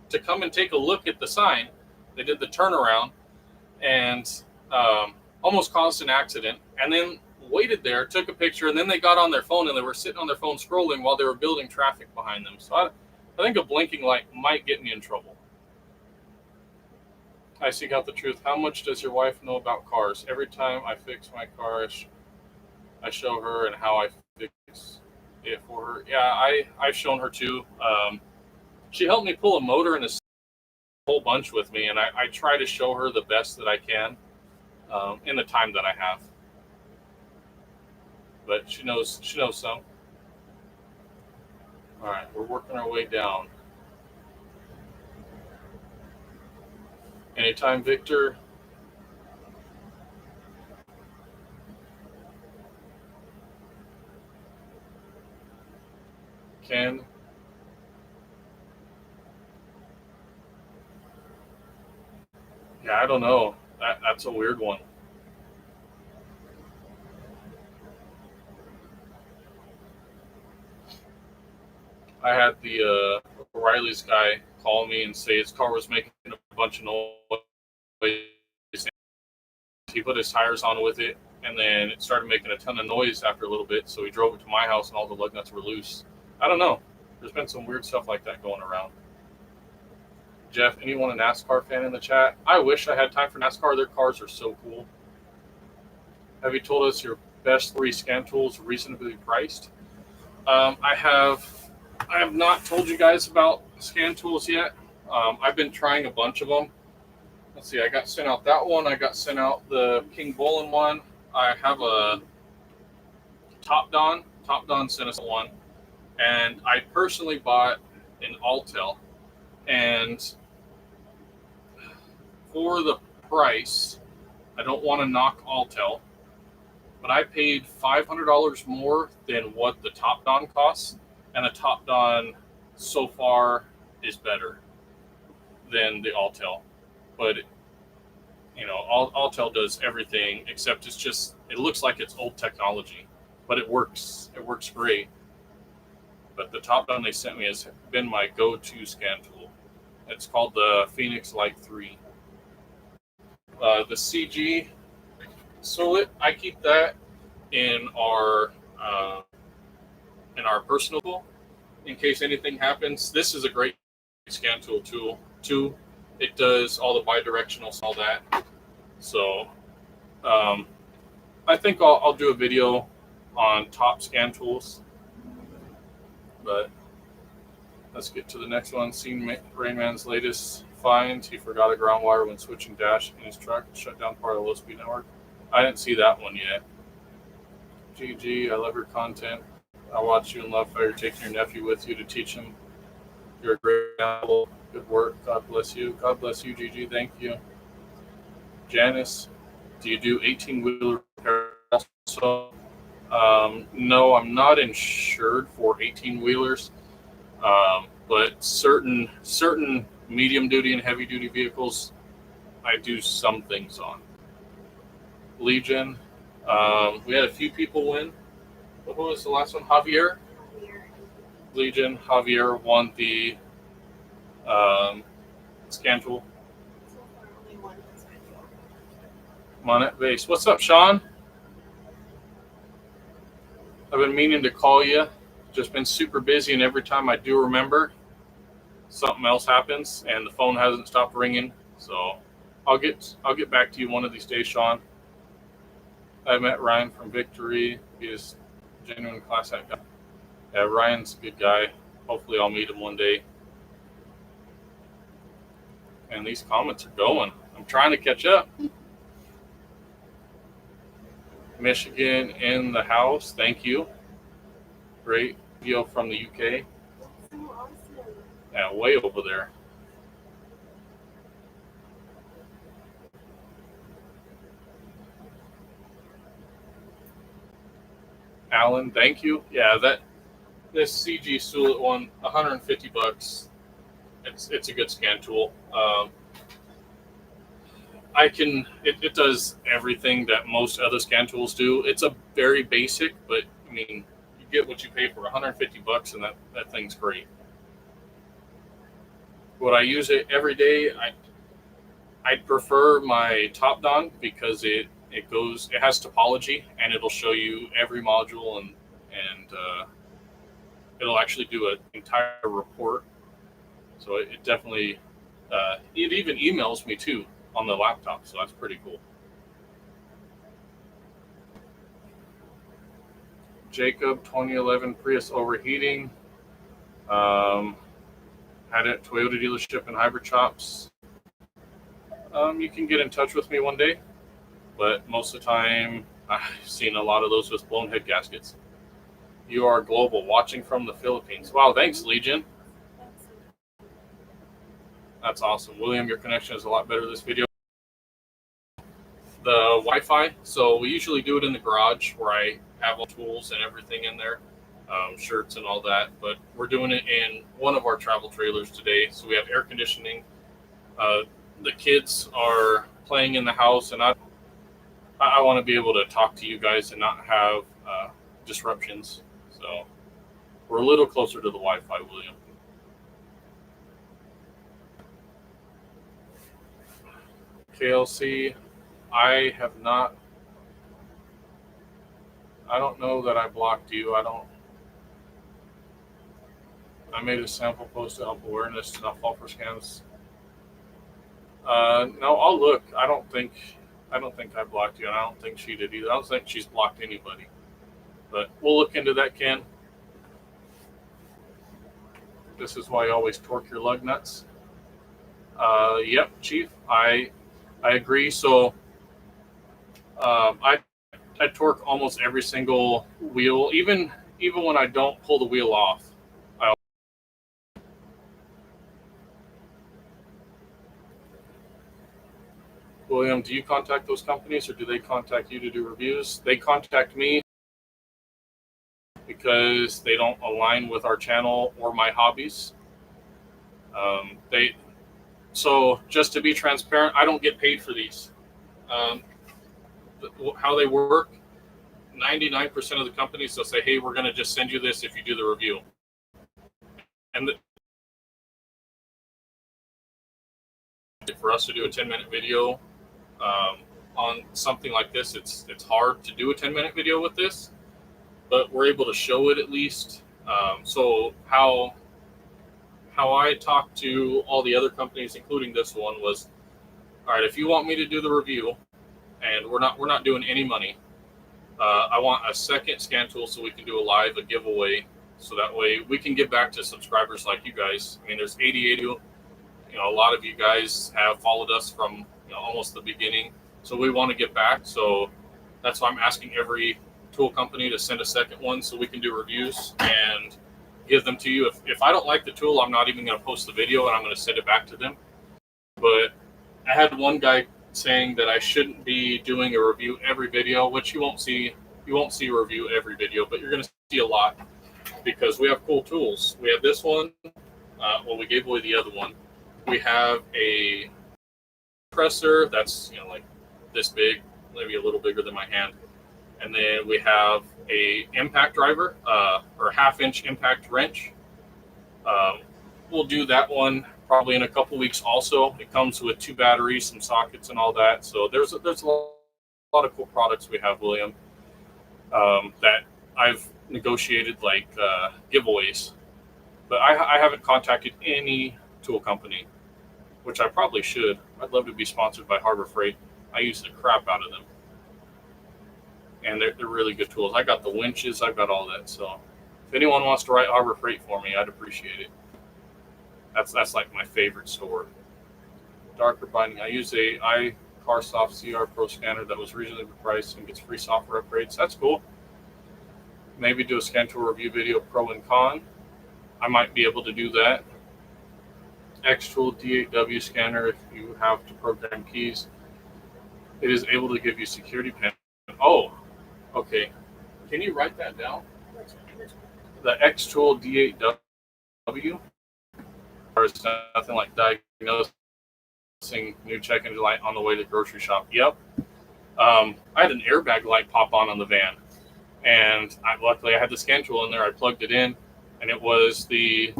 to come and take a look at the sign. They did the turnaround and almost caused an accident, and then waited there, took a picture, and then they got on their phone and they were sitting on their phone scrolling while they were building traffic behind them. So I think a blinking light might get me in trouble. I seek out the truth. How much does your wife know about cars? Every time I fix my car, I show her and how I fix it for her. Yeah, I've shown her too. She helped me pull a motor and a whole bunch with me, and I try to show her the best that I can in the time that I have. But she knows some. All right, we're working our way down. Anytime, Victor. Ken. Yeah, I don't know. That's a weird one. I had the O'Reilly's guy call me and say his car was making a bunch of noise. He put his tires on with it, and then it started making a ton of noise after a little bit. So he drove it to my house, and all the lug nuts were loose. I don't know. There's been some weird stuff like that going around. Jeff, anyone a NASCAR fan in the chat? I wish I had time for NASCAR. Their cars are so cool. Have you told us your best 3 scan tools reasonably priced. I have not told you guys about scan tools yet. I've been trying a bunch of them. Let's see, I got sent out that one. I got sent out the King Bolin one. I have a Top Don. Top Don sent us one. And I personally bought an Altel. And for the price, I don't want to knock Altel, but I paid $500 more than what the Top Don costs. And the Top Don so far is better than the Altel. But you know, Altel does everything except it looks like it's old technology, but it works. It works great. But the Top Don they sent me has been my go-to scan tool. It's called the Phoenix Light 3. The CGSULIT, I keep that in our personal tool in case anything happens. This is a great scan tool too. It does all the bidirectionals and all that. So I think I'll do a video on top scan tools. But let's get to the next one. Seen Rainman's latest find. He forgot a ground wire when switching dash in his truck. Shut down part of the low-speed network. I didn't see that one yet. GG, I love your content. I watch you and love how you're taking your nephew with you to teach him. You're a great example. Good work. God bless you. God bless you, GG. Thank you. Janice, do you do 18-wheeler repair also? No, I'm not insured for 18-wheelers, but certain medium-duty and heavy-duty vehicles, I do some things on. Legion, we had a few people win. What was the last one? Javier? Legion, Javier won the scan tool. Monet base. What's up, Sean? I've been meaning to call you. Just been super busy, and every time I do remember, something else happens, and the phone hasn't stopped ringing. So I'll get back to you one of these days, Sean. I met Ryan from Victory. He is a genuine class act guy. Yeah, Ryan's a good guy. Hopefully I'll meet him one day. And these comments are going. I'm trying to catch up. Michigan in the house. Thank you. Great video from the UK. Yeah, way over there. Alan, thank you. Yeah, this CGSULIT one, $150. It's a good scan tool. It does everything that most other scan tools do. It's a very basic, but I mean, you get what you pay for. $150, and that thing's great. Would I use it every day? I'd prefer my Top Don because it has topology, and it'll show you every module, and it'll actually do an entire report. So it definitely it even emails me too on the laptop, so that's pretty cool. Jacob, 2011 Prius overheating. Had it at Toyota dealership and Hybrid Shops. You can get in touch with me one day, but most of the time I've seen a lot of those with blown head gaskets. You are global, watching from the Philippines. Wow, thanks, Legion. That's awesome. William, your connection is a lot better this video. The Wi-Fi, so we usually do it in the garage where I have all tools and everything in there, shirts and all that, but we're doing it in one of our travel trailers today, so we have air conditioning. The kids are playing in the house, and I want to be able to talk to you guys and not have disruptions, so we're a little closer to the Wi-Fi, William. KLC, I don't know that I blocked you. I made a sample post to help awareness to not fall for scams. No, I'll look. I don't think I don't think I blocked you, and I don't think she did either. I don't think she's blocked anybody. But we'll look into that, Ken. This is why you always torque your lug nuts. Yep, Chief. I agree. So I torque almost every single wheel, even when I don't pull the wheel off. William, do you contact those companies or do they contact you to do reviews? They contact me because they don't align with our channel or my hobbies. So just to be transparent, I don't get paid for these. How they work, 99% of the companies, they'll say, hey, we're going to just send you this if you do the review. And for us to do a 10-minute video on something like this, it's hard to do a 10-minute video with this, but we're able to show it at least. So how I talked to all the other companies, including this one, was, all right, if you want me to do the review, and we're not doing any money, I want a second scan tool so we can do a giveaway, so that way we can give back to subscribers like you guys. I mean, there's 88 of you. A lot of you guys have followed us from almost the beginning, so we want to give back. So that's why I'm asking every tool company to send a second one so we can do reviews and give them to you. If I don't like the tool, I'm not even going to post the video, and I'm going to send it back to them. But I had one guy saying that I shouldn't be doing a review every video, which you won't see a review every video, but you're going to see a lot because we have cool tools. We have this one. We gave away the other one. We have a compressor that's like this big, maybe a little bigger than my hand, and then we have a impact driver or half-inch impact wrench. We'll do that one probably in a couple weeks. Also, it comes with 2 batteries, some sockets, and all that. So there's a lot of cool products we have, William, that I've negotiated like giveaways, but I haven't contacted any tool company, which I probably should. I'd love to be sponsored by Harbor Freight. I use the crap out of them, and they're really good tools. I got the winches, I've got all that. So if anyone wants to write Harbor Freight for me, I'd appreciate it. That's like my favorite store. Darker binding. I use a iCarSoft CR Pro scanner that was reasonably priced and gets free software upgrades. That's cool. Maybe do a scan tool review video, pro and con. I might be able to do that. X-Tool D8W scanner, if you have to program keys, it is able to give you security pin. Oh, okay. Can you write that down? The X-Tool D8W. Or it's nothing like diagnosing new check engine light on the way to the grocery shop. Yep. I had an airbag light pop on the van, and luckily I had the scan tool in there. I plugged it in, and it was the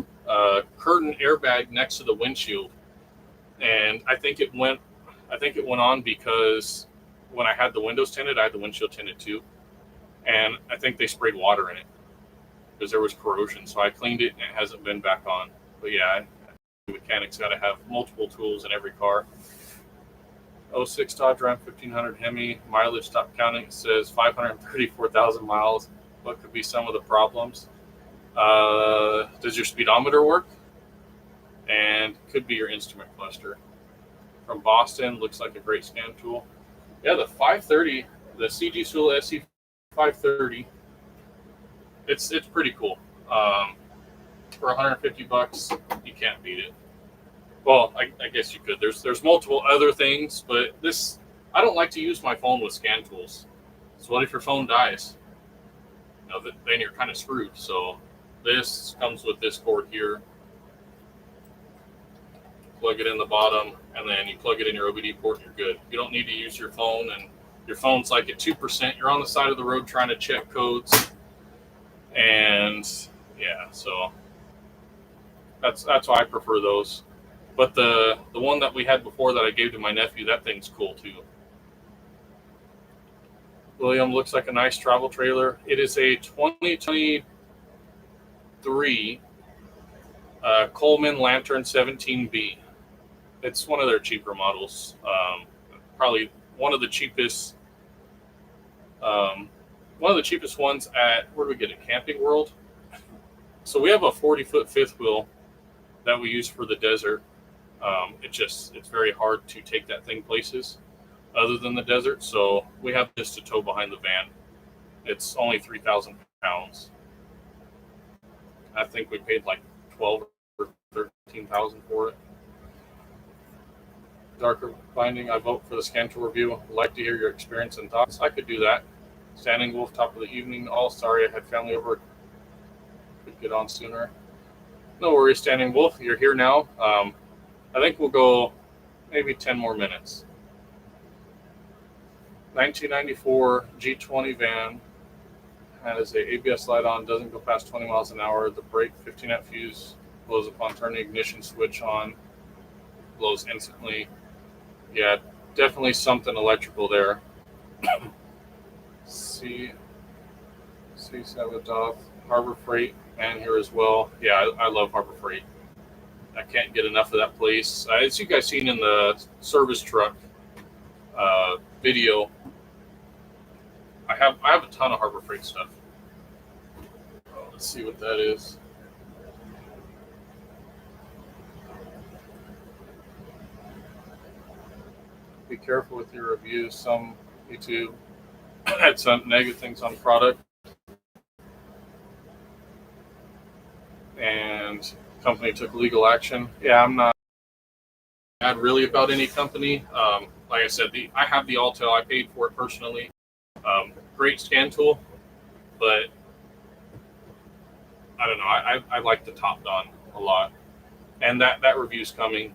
curtain airbag next to the windshield. And I think it went on because when I had the windows tinted, I had the windshield tinted too, and I think they sprayed water in it because there was corrosion. So I cleaned it, and it hasn't been back on. But yeah, mechanics got to have multiple tools in every car. 06 Dodge Ram 1500 Hemi, mileage stop counting. It says 534,000 miles. What could be some of the problems? Does your speedometer work? And could be your instrument cluster. From Boston, looks like a great scan tool. Yeah, the 530, the CGSULIT SC530. It's pretty cool. For $150, you can't beat it. Well, I guess you could. There's multiple other things, but this, I don't like to use my phone with scan tools. So what if your phone dies? Then you're kind of screwed. So this comes with this cord here. Plug it in the bottom, and then you plug it in your OBD port, and you're good. You don't need to use your phone, and your phone's like at 2%. You're on the side of the road trying to check codes, and yeah, so that's why I prefer those. But the one that we had before that I gave to my nephew, that thing's cool too. William, looks like a nice travel trailer. It is a 2023 Coleman Lantern 17B. It's one of their cheaper models. Probably one of the cheapest ones at, where do we get it? Camping World. So we have a 40-foot fifth wheel that we use for the desert. It's very hard to take that thing places other than the desert. So we have this to tow behind the van. It's only 3,000 pounds. I think we paid like 12 or 13,000 for it. Darker binding, I vote for the scan tool review. I'd like to hear your experience and thoughts. I could do that. Standing Wolf, top of the evening. Oh, sorry, I had family over. Could get on sooner. No worries, Standing Wolf. You're here now. I think we'll go maybe 10 more minutes. 1994 G20 van has a ABS light on, doesn't go past 20 miles an hour. The brake 15-amp fuse blows upon turning the ignition switch on, blows instantly. Yeah, definitely something electrical there. See Sabadoff, Harbor Freight, and here as well. Yeah, I love Harbor Freight. I can't get enough of that place. As you guys seen in the service truck video, I have a ton of Harbor Freight stuff. Oh, let's see what that is. Be careful with your reviews. Some YouTube had some negative things on product, and company took legal action. Yeah, I'm not mad really about any company. Like I said, I have the Altel. I paid for it personally. Great scan tool, but I don't know. I like the Top Don a lot, and that review's coming.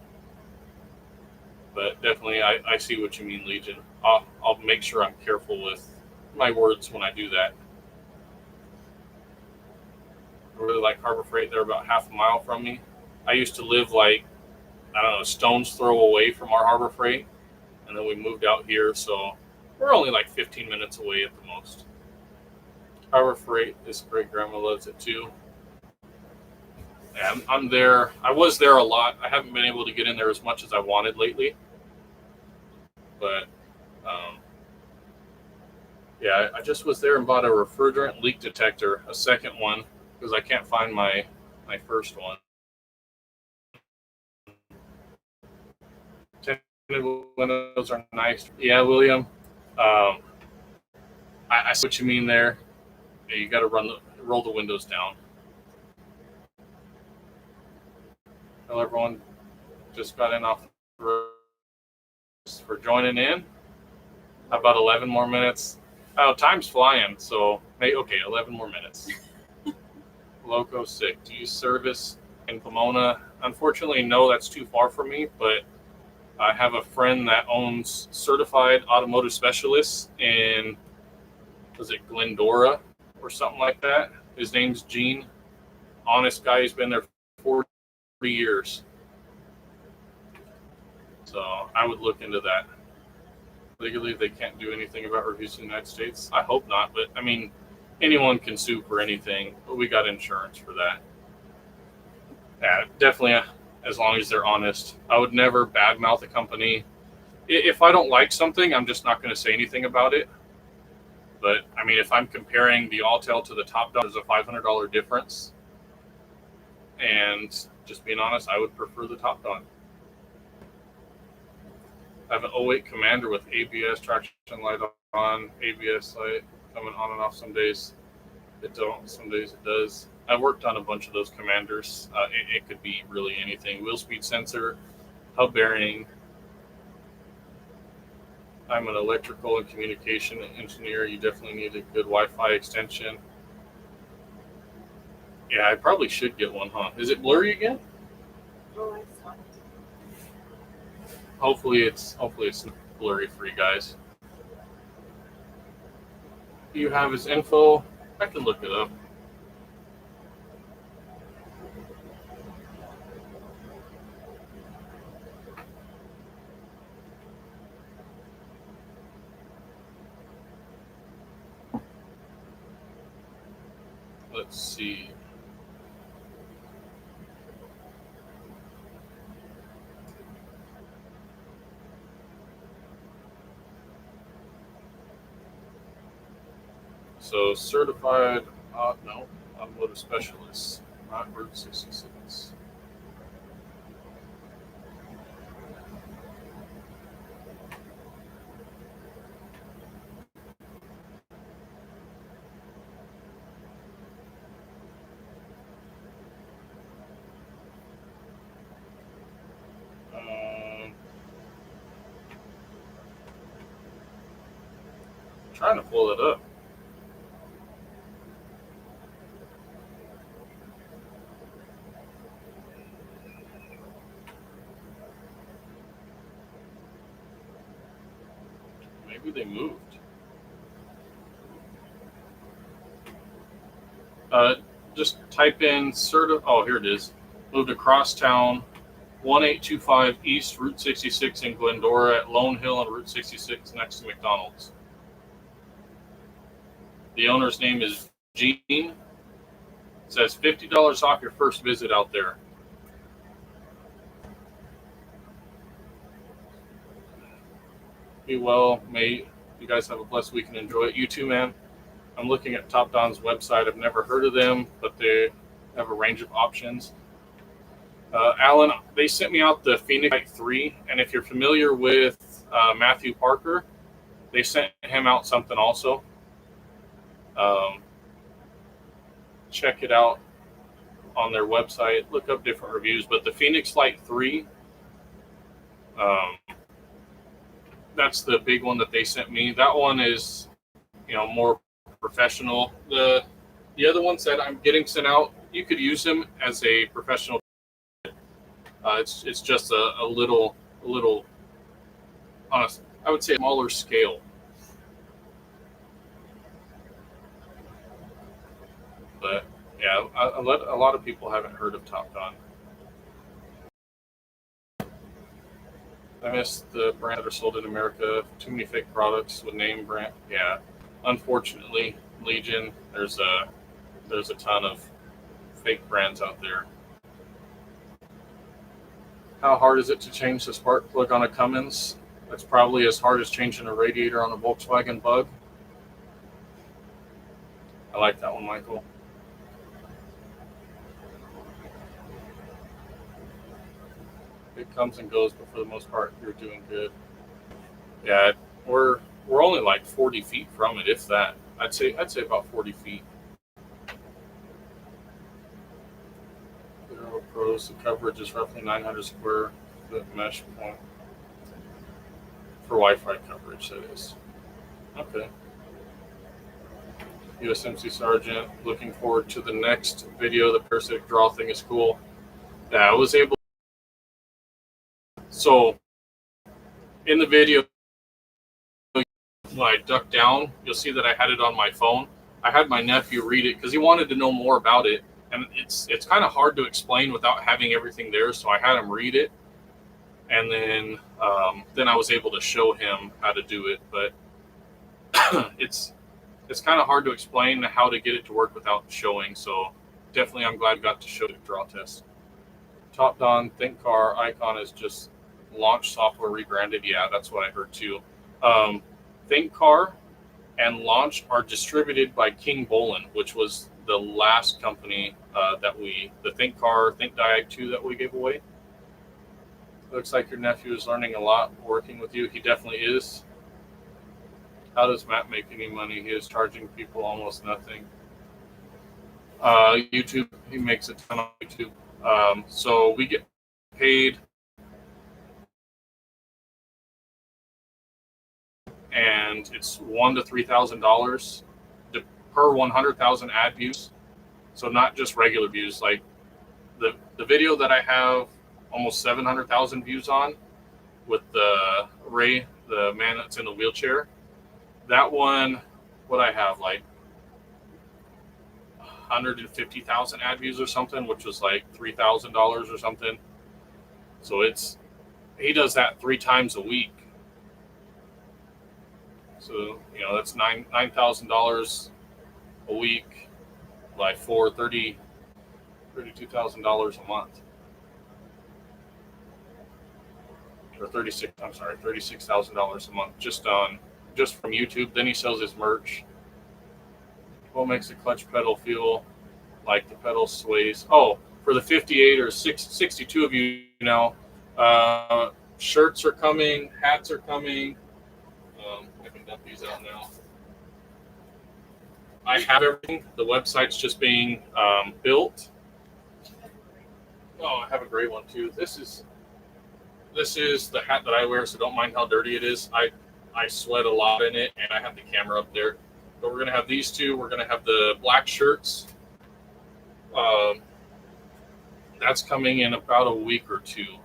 But definitely, I see what you mean, Legion. I'll make sure I'm careful with my words when I do that. I really like Harbor Freight. They're about half a mile from me. I used to live like, I don't know, a stone's throw away from our Harbor Freight, and then we moved out here, so we're only like 15 minutes away at the most. Harbor Freight, this great grandma loves it too. Yeah, I'm there. I was there a lot. I haven't been able to get in there as much as I wanted lately. But, yeah, I just was there and bought a refrigerant leak detector, a second one, because I can't find my first one. Tinted windows are nice. Yeah, William. I see what you mean there. Yeah, you got to roll the windows down. Hello, everyone. Just got in off the road for joining in. How about 11 more minutes? Oh, time's flying. So, okay, 11 more minutes. Loco Sick. Do you service in Pomona? Unfortunately, no, that's too far for me, but I have a friend that owns Certified Automotive Specialists in, was it Glendora or something like that? His name's Gene. Honest guy. He's been there for 40 years. So I would look into that. Legally, they can't do anything about reviews in the United States. I hope not, but I mean, anyone can sue for anything, but we got insurance for that. Yeah, definitely, as long as they're honest. I would never badmouth a company. If I don't like something, I'm just not going to say anything about it. But, I mean, if I'm comparing the Altel to the Top Don, there's a $500 difference. And just being honest, I would prefer the Top Don. I have an 08 Commander with ABS, traction light on, ABS light coming on and off. Some days it don't, some days it does. I worked on a bunch of those Commanders. It could be really anything. Wheel speed sensor, hub bearing. I'm an electrical and communication engineer. You definitely need a good Wi-Fi extension. Yeah, I probably should get one, huh? Is it blurry again? Oh, I saw it. Hopefully it's blurry for you guys. Do you have his info? I can look it up. Let's see. So certified, no, automotive specialist, not Route 66. Trying to pull it up. Maybe they moved. Just type in oh, here it is. Moved across town, 1825 East Route 66 in Glendora at Lone Hill and Route 66 next to McDonald's. The owner's name is Gene. It says $50 off your first visit out there. Be well, mate. You guys have a blessed week and enjoy it. You too, man. I'm looking at Top Don's website. I've never heard of them, but they have a range of options. Alan, they sent me out the Phoenix Light 3, and if you're familiar with Matthew Parker, they sent him out something also. Check it out on their website. Look up different reviews, but the Phoenix Light 3, that's the big one that they sent me. That one is, more professional. The other ones that I'm getting sent out, you could use them as a professional. It's just a little honest. I would say smaller scale. But yeah, a lot of people haven't heard of Top Don. I miss the brands that are sold in America. Too many fake products with name brand. Yeah, unfortunately, Legion. There's a ton of fake brands out there. How hard is it to change the spark plug on a Cummins? That's probably as hard as changing a radiator on a Volkswagen Bug. I like that one, Michael. It comes and goes, but for the most part, you're doing good. Yeah, we're only like 40 feet from it, if that. I'd say about 40 feet. Zero Pros, the coverage is roughly 900 square foot mesh point for Wi-Fi coverage. That is okay. USMC Sergeant, looking forward to the next video. The parasitic draw thing is cool. Yeah, I was able. So in the video, when I duck down, you'll see that I had it on my phone. I had my nephew read it because he wanted to know more about it, and it's kind of hard to explain without having everything there. So I had him read it, and then I was able to show him how to do it. But it's kind of hard to explain how to get it to work without showing. So definitely, I'm glad I got to show the draw test. Top Don Think Car icon is just launch software rebranded. Yeah, that's what I heard too. Think Car and Launch are distributed by King Bolin, which was the last company the Think Car, Think Diag 2 that we gave away. Looks like your nephew is learning a lot working with you. He definitely is. How does Matt make any money? He is charging people almost nothing. YouTube, he makes a ton on YouTube. So we get paid, and it's $1,000 to $3,000 per 100,000 ad views. So not just regular views. Like the video that I have almost 700,000 views on with the Ray, the man that's in the wheelchair. That one, what I have like 150,000 ad views or something, which was like $3,000 or something. So he does that 3 times a week. So that's $9,000 a week by $32,000 a month, or $36,000 a month just from YouTube. Then he sells his merch. What makes a clutch pedal feel like the pedal sways? Oh, for the 58 or 62 of you now, shirts are coming, hats are coming. I can dump these out now. I have everything. The website's just being built. Oh, I have a gray one too. This is the hat that I wear, so don't mind how dirty it is. I sweat a lot in it, and I have the camera up there. But we're gonna have these two. We're gonna have the black shirts. That's coming in about a week or two.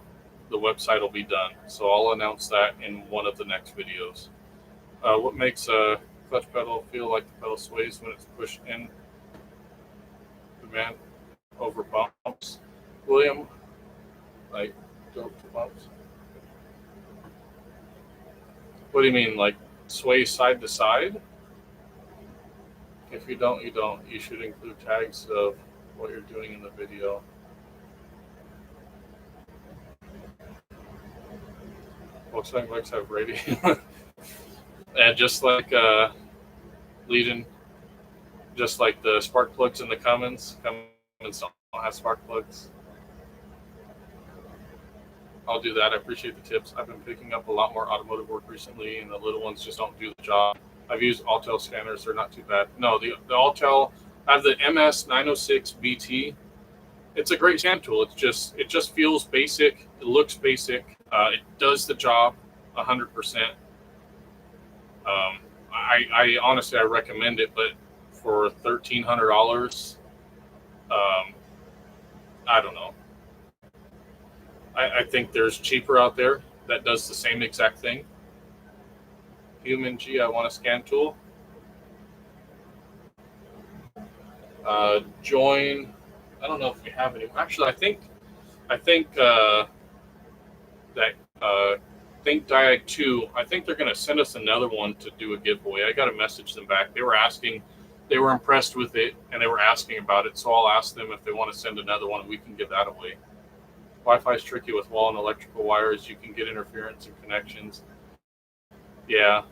The website will be done, so I'll announce that in one of the next videos. What makes a clutch pedal feel like the pedal sways when it's pushed in? Demand over bumps. William, like dope to bumps. What do you mean, like sway side to side? If you don't, you don't. You should include tags of what you're doing in the video. Volkswagen bikes have radio. And just like leading, just like the spark plugs in the Cummins don't have spark plugs. I'll do that. I appreciate the tips. I've been picking up a lot more automotive work recently, and the little ones just don't do the job. I've used Autel scanners. They're not too bad. No, the Autel, I have the MS906 BT. It's a great scan tool. It just feels basic. It looks basic. It does the job 100%. I honestly, I recommend it, but for $1,300, I don't know. I think there's cheaper out there that does the same exact thing. Human G, I want a scan tool. Join. I don't know if we have any. Actually, I think Think Diag 2. I think they're going to send us another one to do a giveaway. I got to message them back. They were asking. They were impressed with it, and they were asking about it. So I'll ask them if they want to send another one, and we can give that away. Wi-Fi is tricky with wall and electrical wires. You can get interference in connections. Yeah.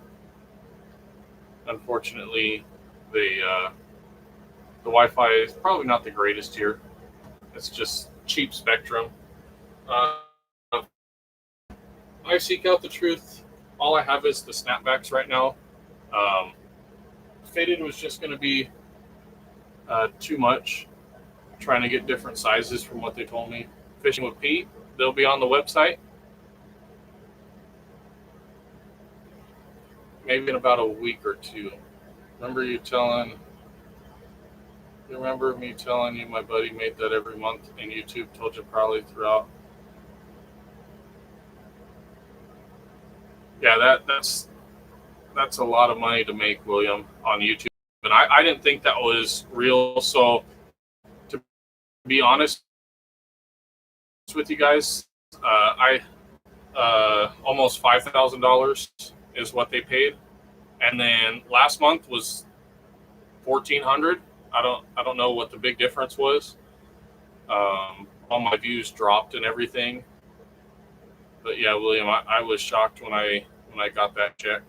Unfortunately, the Wi-Fi is probably not the greatest here. It's just cheap Spectrum. I seek out the truth. All I have is the snapbacks right now. Faded was just going to be too much. Trying to get different sizes from what they told me. Fishing with Pete, they'll be on the website. Maybe in about a week or two. Remember me telling you my buddy made that every month, and YouTube told you probably throughout. Yeah, that's a lot of money to make, William, on YouTube. And I didn't think that was real. So to be honest with you guys, almost $5,000 is what they paid, and then last month was $1,400. I don't know what the big difference was. All my views dropped and everything. But yeah, William, I was shocked when I got that check.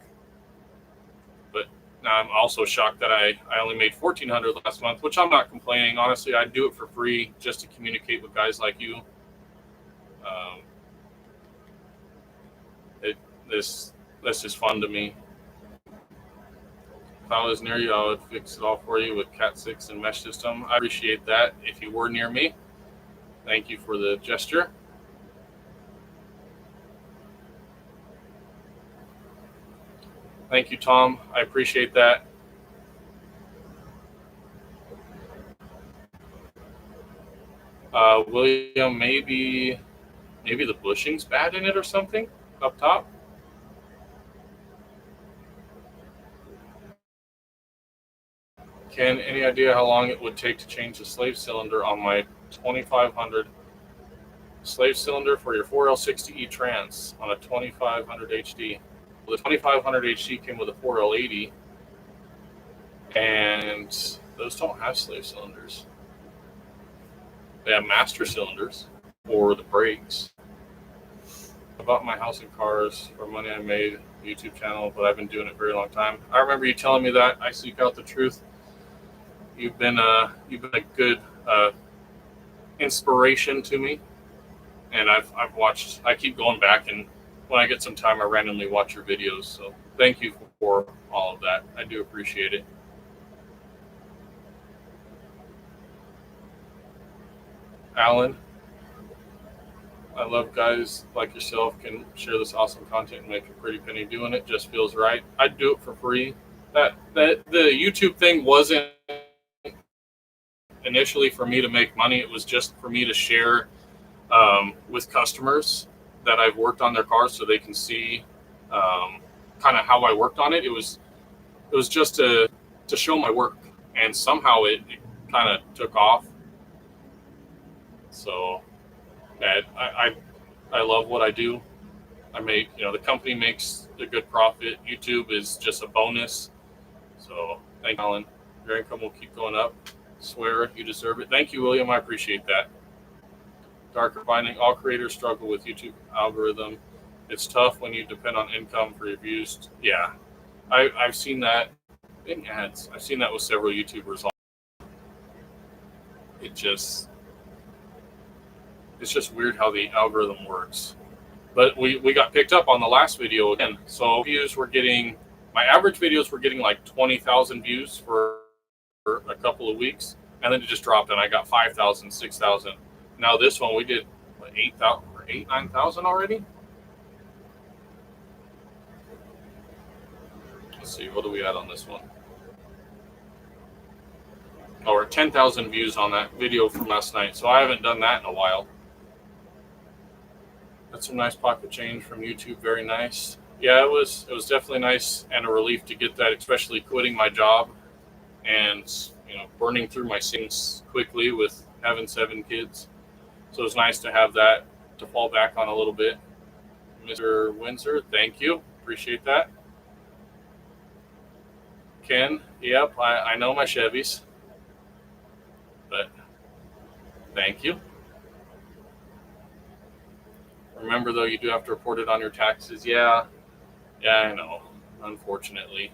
But now I'm also shocked that I only made $1,400 last month, which I'm not complaining. Honestly, I'd do it for free just to communicate with guys like you. This is fun to me. If I was near you, I would fix it all for you with Cat 6 and mesh system. I appreciate that. If you were near me, thank you for the gesture. Thank you, Tom. I appreciate that. William, maybe the bushing's bad in it or something up top. Ken, any idea how long it would take to change the slave cylinder on my 2500 slave cylinder for your 4L60E trans on a 2500 HD? Well, the 2500 HD came with a 4L80, and those don't have slave cylinders. They have master cylinders for the brakes. I bought my house and cars for money I made YouTube channel, but I've been doing it a very long time. I remember you telling me that. I seek out the truth. You've been a good inspiration to me, and I've watched. I keep going back, and when I get some time, I randomly watch your videos. So thank you for all of that. I do appreciate it. Alan, I love guys like yourself can share this awesome content and make a pretty penny doing it. Just feels right. I'd do it for free. That the YouTube thing wasn't initially for me to make money. It was just for me to share with customers that I've worked on their cars, so they can see kind of how I worked on it. It was just to show my work, and somehow it kind of took off. So I love what I do. I make, the company makes a good profit. YouTube is just a bonus. So thank you, Alan. Your income will keep going up. Swear you deserve it. Thank you, William. I appreciate that. Darker finding all creators struggle with YouTube algorithm. It's tough when you depend on income for your views. Yeah, I've seen that in ads. I've seen that with several YouTubers. It's just weird how the algorithm works. But we got picked up on the last video again. So views were getting, my average videos were getting like 20,000 views for a couple of weeks, and then it just dropped, and I got 5,000, 6,000. Now this one we did 9,000 already. Let's see, what do we add on this one? Oh, we're 10,000 views on that video from last night, so I haven't done that in a while. That's some nice pocket change from YouTube. Very nice. Yeah, it was definitely nice and a relief to get that, especially quitting my job and burning through my savings quickly with having 7 kids. So it was nice to have that to fall back on a little bit. Mr. Windsor, thank you. Appreciate that. Ken, yep, I know my Chevys, but thank you. Remember, though, you do have to report it on your taxes. Yeah, I know, unfortunately.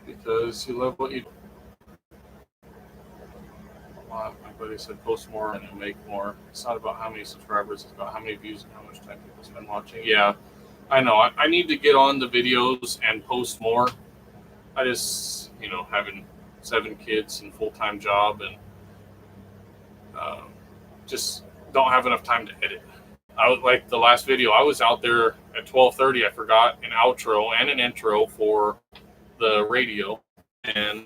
Because you love what you do. My buddy said post more and you'll make more. It's not about how many subscribers, it's about how many views and how much time people spend watching. Yeah, I know. I need to get on the videos and post more. I just, having 7 kids and full-time job and just don't have enough time to edit. I was like the last video, I was out there at 12:30. I forgot an outro and an intro for the radio, and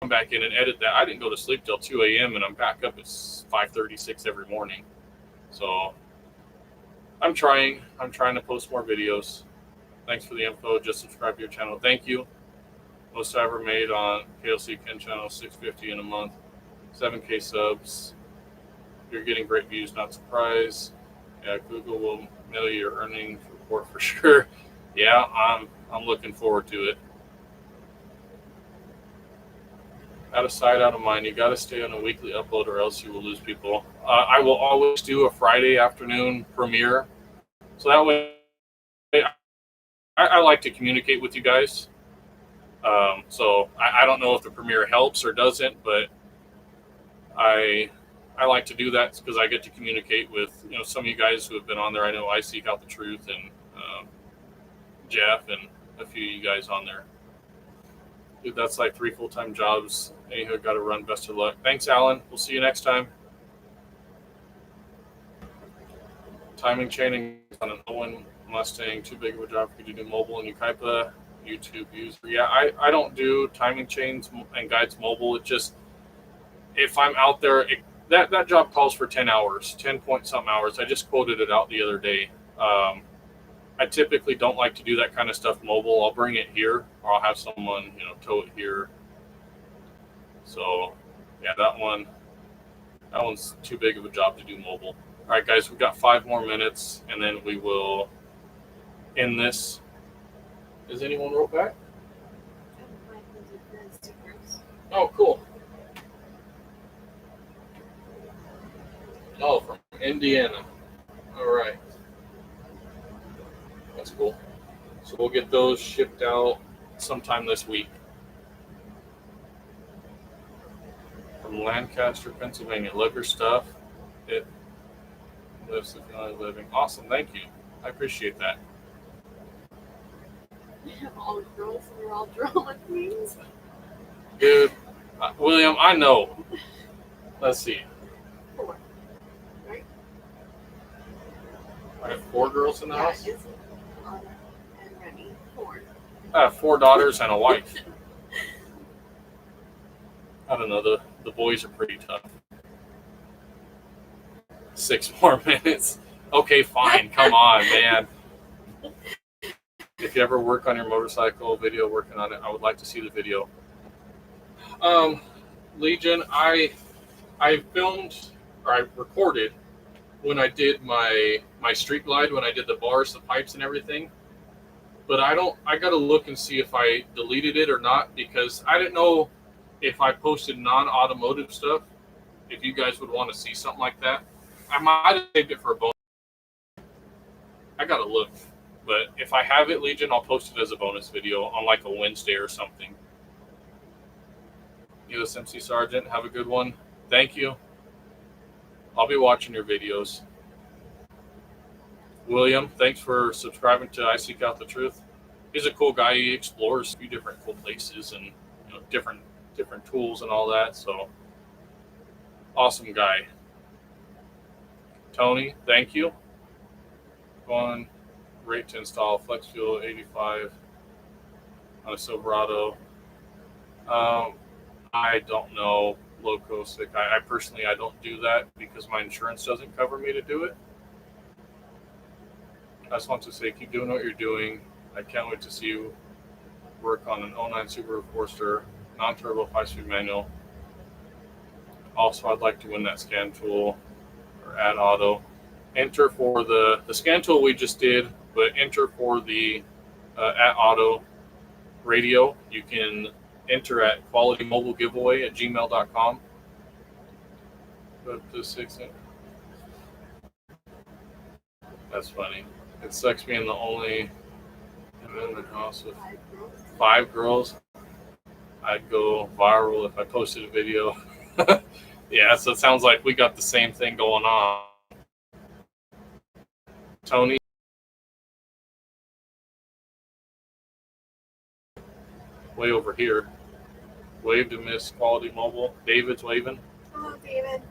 come back in and edit that. I didn't go to sleep till 2 a.m. and I'm back up at 5:36 every morning. So I'm trying to post more videos. Thanks for the info. Just subscribe to your channel. Thank you. Most I ever made on KLC Ken channel, $650 in a month, 7K subs. You're getting great views, not surprised. Yeah, Google will mail you your earnings report for sure. Yeah, I'm looking forward to it. Out of sight, out of mind. You got to stay on a weekly upload, or else you will lose people. I will always do a Friday afternoon premiere, so that way I like to communicate with you guys. So I don't know if the premiere helps or doesn't, but I like to do that because I get to communicate with some of you guys who have been on there. I know I Seek Out the Truth and Jeff and a few of you guys on there. Dude, that's like 3 full-time jobs. Anywho, got to run. Best of luck. Thanks, Alan. We'll see you next time. Timing chaining on an Owen Mustang. Too big of a job for you to do mobile and Ukaipa. YouTube user. Yeah, I don't do timing chains and guides mobile. It just, if I'm out there, that job calls for 10 hours, 10 point something hours. I just quoted it out the other day. I typically don't like to do that kind of stuff mobile. I'll bring it here, or I'll have someone, tow it here. So, yeah, that one's too big of a job to do mobile. All right, guys, we've got 5 more minutes, and then we will end this. Is anyone wrote back? Oh, cool. Oh, from Indiana. All right. That's cool. So we'll get those shipped out sometime this week. From Lancaster, Pennsylvania. Love your stuff. It lives the feeling of living. Awesome, thank you. I appreciate that. All girls and they're all drama queens. Dude, William, I know. Let's see. 4, right? I have 4 girls in the house. Izzy, Anna, and Remy. 4. I have 4 daughters and a wife. I don't know. The boys are pretty tough. 6 more minutes. Okay, fine. Come on, man. If you ever work on your motorcycle video, working on it, I would like to see the video. Legion, I filmed, or I recorded when I did my street glide, when I did the bars, the pipes, and everything. But I gotta look and see if I deleted it or not, because I didn't know if I posted non-automotive stuff, if you guys would want to see something like that. I might have saved it for a bonus. I gotta look. But if I have it, Legion, I'll post it as a bonus video on like a Wednesday or something. USMC Sergeant, have a good one. Thank you. I'll be watching your videos. William, thanks for subscribing to I Seek Out the Truth. He's a cool guy. He explores a few different cool places and different tools and all that. So awesome guy. Tony, thank you. Going rate to install Flex Fuel 85 on a Silverado. I don't know, Loco Sick. I personally, I don't do that because my insurance doesn't cover me to do it. I just want to say, keep doing what you're doing. I can't wait to see you work on an 09 Subaru Forester, non-turbo 5-speed manual. Also, I'd like to win that scan tool or add auto. Enter for the scan tool we just did, but enter for the at auto radio. You can enter at qualitymobilegiveaway@gmail.com. Up to 6. That's funny. It sucks being the only in the house with 5 girls. I'd go viral if I posted a video. Yeah, so it sounds like we got the same thing going on. Tony. Way over here. Wave to Miss Quality Mobile. David's waving. Hello, David.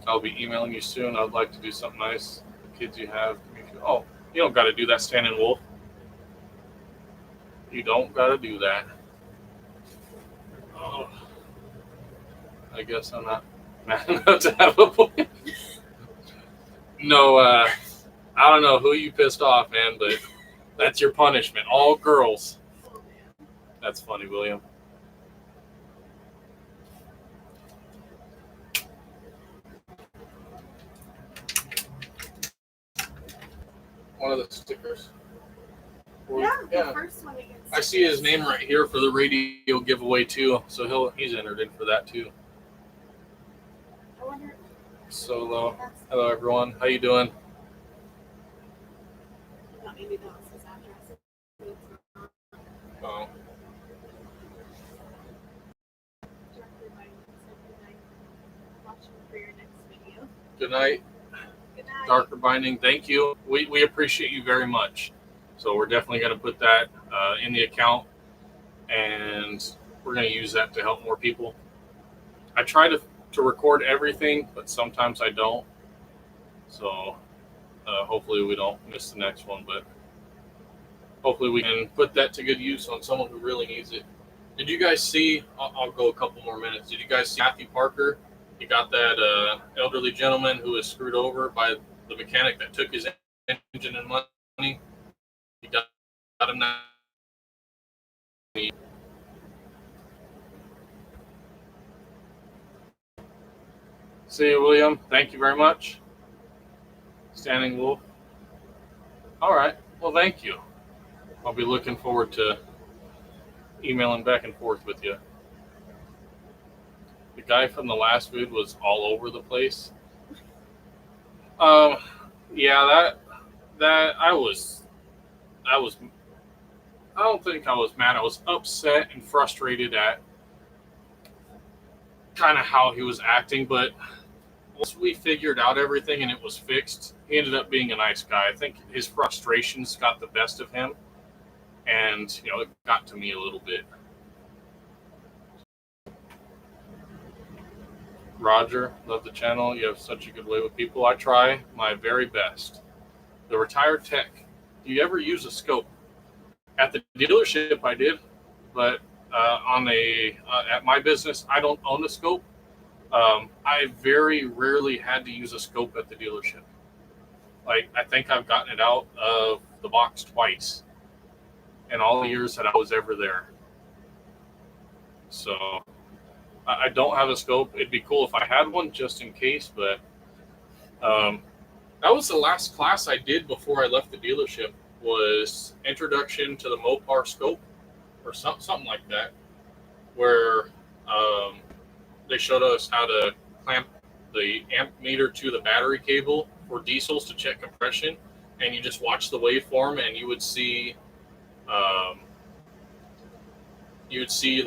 I'll be emailing you soon. I'd like to do something nice. The kids you have. Oh, you don't got to do that, Standing Wolf. You don't got to do that. Oh, I guess I'm not mad enough to have a boy. No, I don't know who you pissed off, man, but that's your punishment. All girls. Oh, man. That's funny, William. One of the stickers. Yeah, the first one against. I see his name right here for the radio giveaway too, so he's entered in for that too. I wonder. Solo. Hello everyone. How you doing? Not maybe that's his address. Oh. Watching for your next video. Good night. Good night. Darker Binding. Thank you. We appreciate you very much. So we're definitely going to put that in the account, and we're going to use that to help more people. I try to record everything, but sometimes I don't. So hopefully we don't miss the next one, but hopefully we can put that to good use on someone who really needs it. Did you guys see, I'll go a couple more minutes. Did you guys see Matthew Parker? He got that elderly gentleman who was screwed over by the mechanic that took his engine and money. He got him that. See you, William. Thank you very much. Standing Wolf. All right. Well, thank you. I'll be looking forward to emailing back and forth with you. The guy from the last vid was all over the place. Yeah, that I was I don't think I was mad. I was upset and frustrated at kind of how he was acting, but once we figured out everything and it was fixed, he ended up being a nice guy. I think his frustrations got the best of him, and it got to me a little bit. Roger, love the channel. You have such a good way with people. I try my very best. The retired tech. Do you ever use a scope? At the dealership, I did, but at my business, I don't own a scope. I very rarely had to use a scope at the dealership. Like, I think I've gotten it out of the box twice in all the years that I was ever there. So I don't have a scope. It'd be cool if I had one just in case, but that was the last class I did before I left the dealership, was Introduction to the Mopar Scope or something like that, where they showed us how to clamp the amp meter to the battery cable for diesels to check compression, and you just watch the waveform and you would see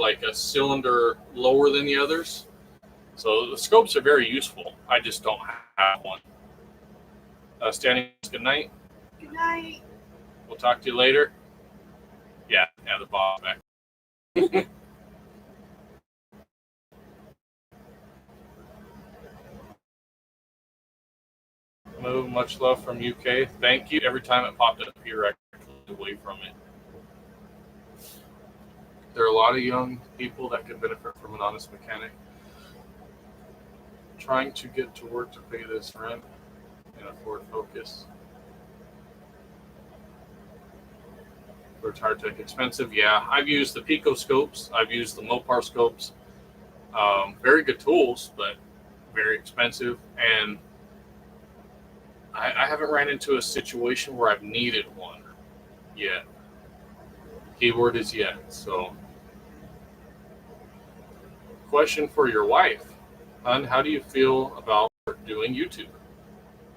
like a cylinder lower than the others. So the scopes are very useful. I just don't have one. Standing, good night. Good night. We'll talk to you later. Yeah, the boss back. Move, much love from UK. Thank you. Every time it popped up here, I clicked away from it. There are a lot of young people that could benefit from an honest mechanic. Trying to get to work to pay this rent in a Ford Focus. Retired tech expensive. Yeah, I've used the Pico scopes. I've used the Mopar scopes. Very good tools, but very expensive. And I haven't ran into a situation where I've needed one yet. Keyword is yet. So, question for your wife. Hun, how do you feel about doing YouTube?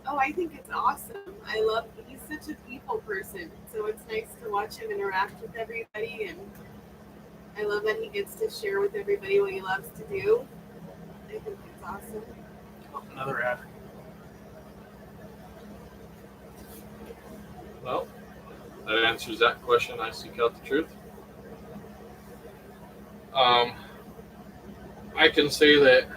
Oh, I think it's awesome. He's such a people person, so it's nice to watch him interact with everybody, and I love that he gets to share with everybody what he loves to do. I think it's awesome. Oh, another ad. Well, that answers that question. I seek out the truth. I can say that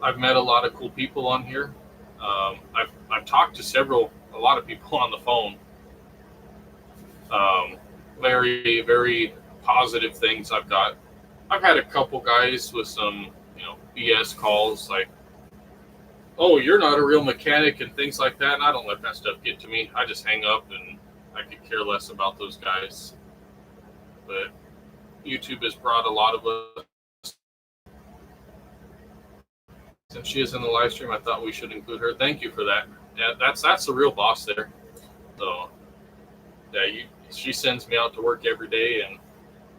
I've met a lot of cool people on here. I've talked to a lot of people on the phone. Very, very positive things I've had a couple guys with some, BS calls like, oh, you're not a real mechanic and things like that. And I don't let that stuff get to me. I just hang up and I could care less about those guys. But YouTube has brought a lot of us. Since she is in the live stream, I thought we should include her. Thank you for that. Yeah, that's the real boss there. So, yeah, she sends me out to work every day, and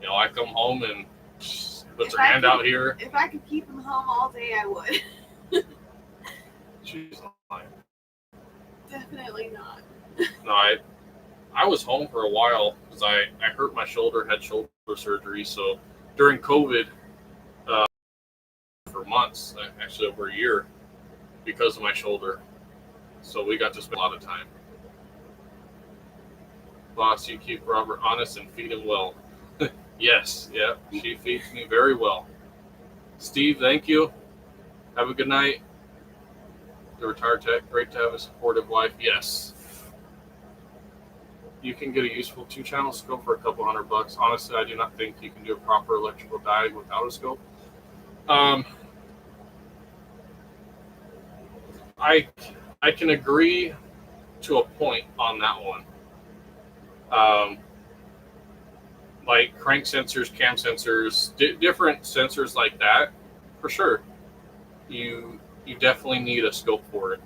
I come home and she puts her hand out here. If I could keep him home all day, I would. She's lying. Definitely not. No, I was home for a while because I hurt my shoulder, had shoulder surgery. So during COVID, for months, actually over a year, because of my shoulder. So we got to spend a lot of time. Boss, you keep Robert honest and feed him well. Yes, yeah, she feeds me very well. Steve, thank you. Have a good night. The retired tech, great to have a supportive wife. Yes. You can get a useful 2-channel scope for a couple $100. Honestly, I do not think you can do a proper electrical diag without a scope. I can agree to a point on that one. Like crank sensors, cam sensors, different sensors like that, for sure. You definitely need a scope for it.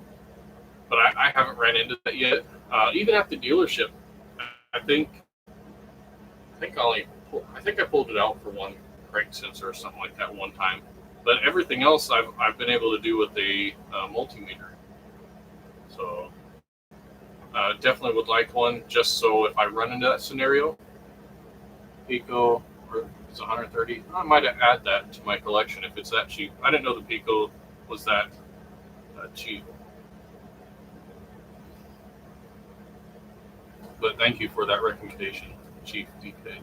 But I haven't ran into that yet. Even at the dealership, I think I pulled it out for one crank sensor or something like that one time. But everything else I've been able to do with a multimeter. So definitely would like one, just so if I run into that scenario, Pico, or it's 130. I might add that to my collection if it's that cheap. I didn't know the Pico was that cheap. But thank you for that recommendation, Chief DK.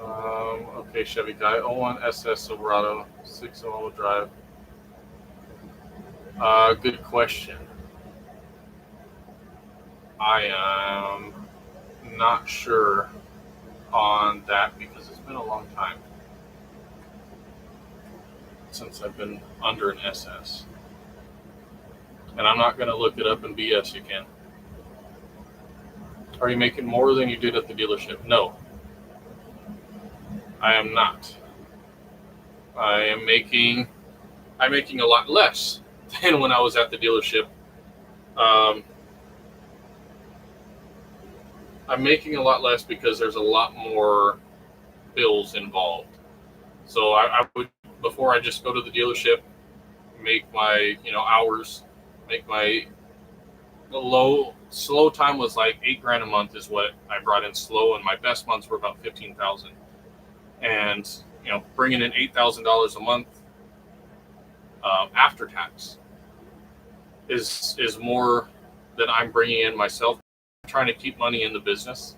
Okay, Chevy guy, 01 SS Silverado, 6 all-wheel drive. Good question. I am not sure on that because it's been a long time since I've been under an SS. And I'm not going to look it up and BS you can. Are you making more than you did at the dealership? No, I am not. I'm making a lot less than when I was at the dealership. I'm making a lot less because there's a lot more bills involved. So I would, before I just go to the dealership, make my hours, make my slow time was like $8,000 a month is what I brought in slow, and my best months were about 15,000. And bringing in $8,000 a month after tax is more than I'm bringing in myself. I'm trying to keep money in the business.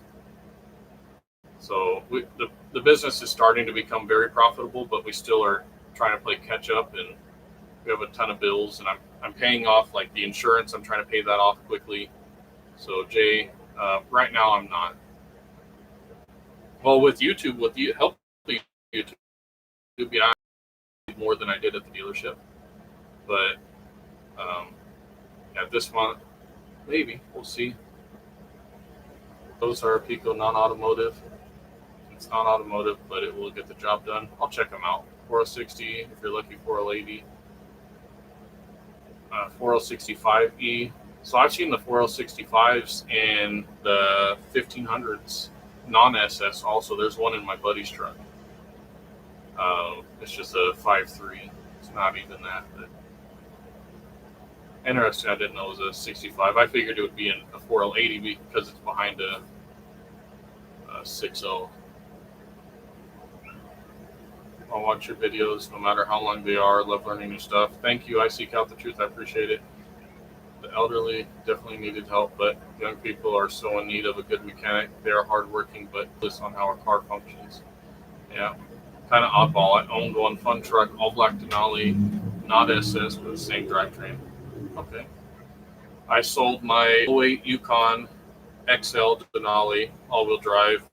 So the business is starting to become very profitable, but we still are trying to play catch up, and we have a ton of bills, and I'm paying off like the insurance. I'm trying to pay that off quickly. So Jay, right now I'm not. Well, with YouTube, with you help YouTube, I did more than I did at the dealership, but at this month, maybe we'll see. Those are Pico non-automotive. It's non-automotive, but it will get the job done. I'll check them out. 4060, if you're lucky, 4080. 4065E. So I've seen the 4065s in the 1500s non-SS also. There's one in my buddy's truck. It's just a 5.3. It's not even that. But interesting, I didn't know it was a 65. I figured it would be in a 4080 because it's behind a 6.0. I'll watch your videos no matter how long they are. Love learning new stuff. Thank you. I seek out the truth. I appreciate it. The elderly definitely needed help, but young people are so in need of a good mechanic. They are hardworking, but this on how a car functions. Yeah, kind of oddball. I owned one fun truck, all black Denali, not SS, with the same drivetrain. Okay. I sold my 08 Yukon XL Denali, all-wheel drive,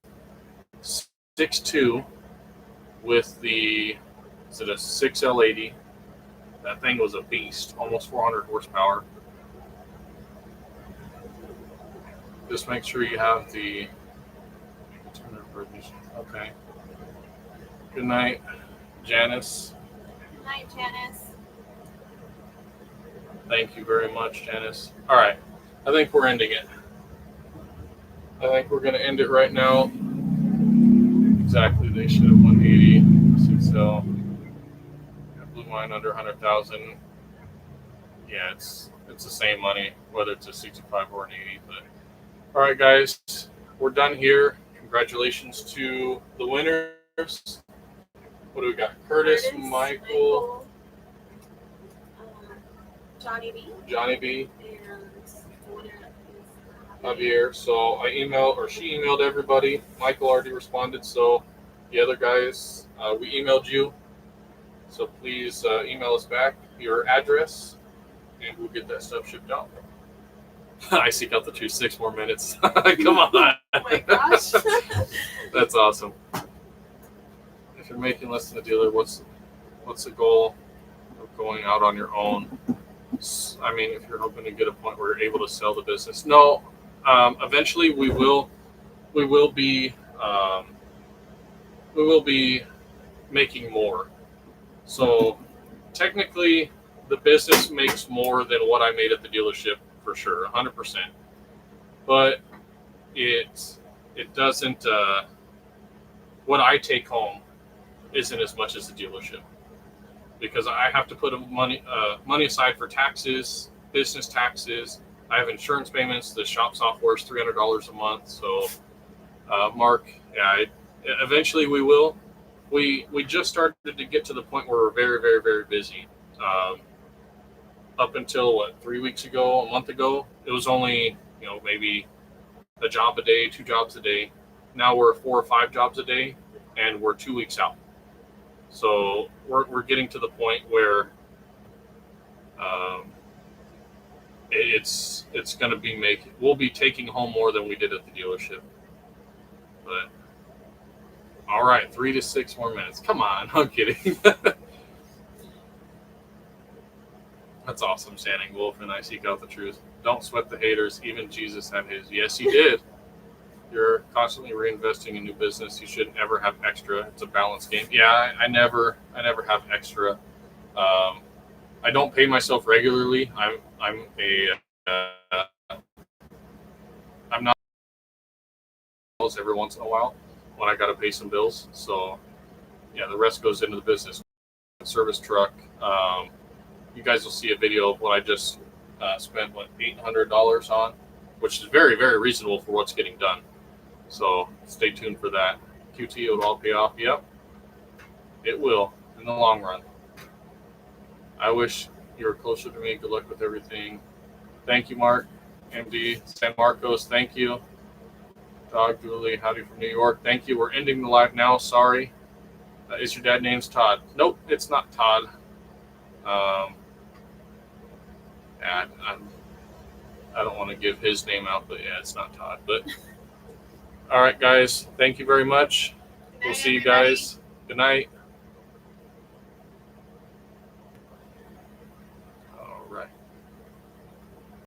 6.2 with the, is it a 6L80? That thing was a beast, almost 400 horsepower. Just make sure you have the, okay. Good night, Janice. Good night, Janice. Thank you very much, Janice. All right, I think we're ending it. I think we're going to end it right now. Exactly, they should have 180, 6L. Blue Mine under 100,000. Yeah, it's the same money, whether it's a 65 or an 80. But all right, guys, we're done here. Congratulations to the winners. What do we got? Curtis, Michael, Johnny B. Johnny B. And the winner is Javier. So she emailed everybody. Michael already responded. So the other guys, we emailed you. So please email us back your address, and we'll get that stuff shipped out. I seek out the truth. 6 more minutes. Come on. Oh my gosh. That's awesome. If you're making less than a dealer, what's the goal of going out on your own? I mean, if you're hoping to get a point where you're able to sell the business. No, eventually we will be making more. So technically, the business makes more than what I made at the dealership for sure, 100%. But it doesn't. What I take home isn't as much as the dealership, because I have to put money aside for taxes, business taxes, I have insurance payments. The shop software is $300 a month. So, Mark, yeah, eventually we will. We just started to get to the point where we're very, very, very busy. Up until 3 weeks ago, a month ago, it was only maybe a job a day, 2 jobs a day. Now we're 4 or 5 jobs a day, and we're 2 weeks out. So we're getting to the point where it's going to be we'll be taking home more than we did at the dealership. But all right, 3 to 6 more minutes. Come on, I'm kidding. That's awesome, Standing Wolf, and I seek out the truth. Don't sweat the haters. Even Jesus had his. Yes, he did. You're constantly reinvesting in new business. You shouldn't ever have extra. It's a balanced game. Yeah, I never have extra. I don't pay myself regularly. I'm not every once in a while when I got to pay some bills. So yeah, the rest goes into the business. Service truck. You guys will see a video of what I just spent $800 on, which is very, very reasonable for what's getting done. So stay tuned for that. QT, it'll all pay off. Yep, it will in the long run. I wish you were closer to me. Good luck with everything. Thank you, Mark. MD San Marcos, thank you. Dog Julie, howdy from New York. Thank you. We're ending the live now. Sorry. Is your dad name's Todd? Nope, it's not Todd. I don't want to give his name out, but yeah, it's not Todd. But all right, guys, thank you very much. We'll see you guys. Good night.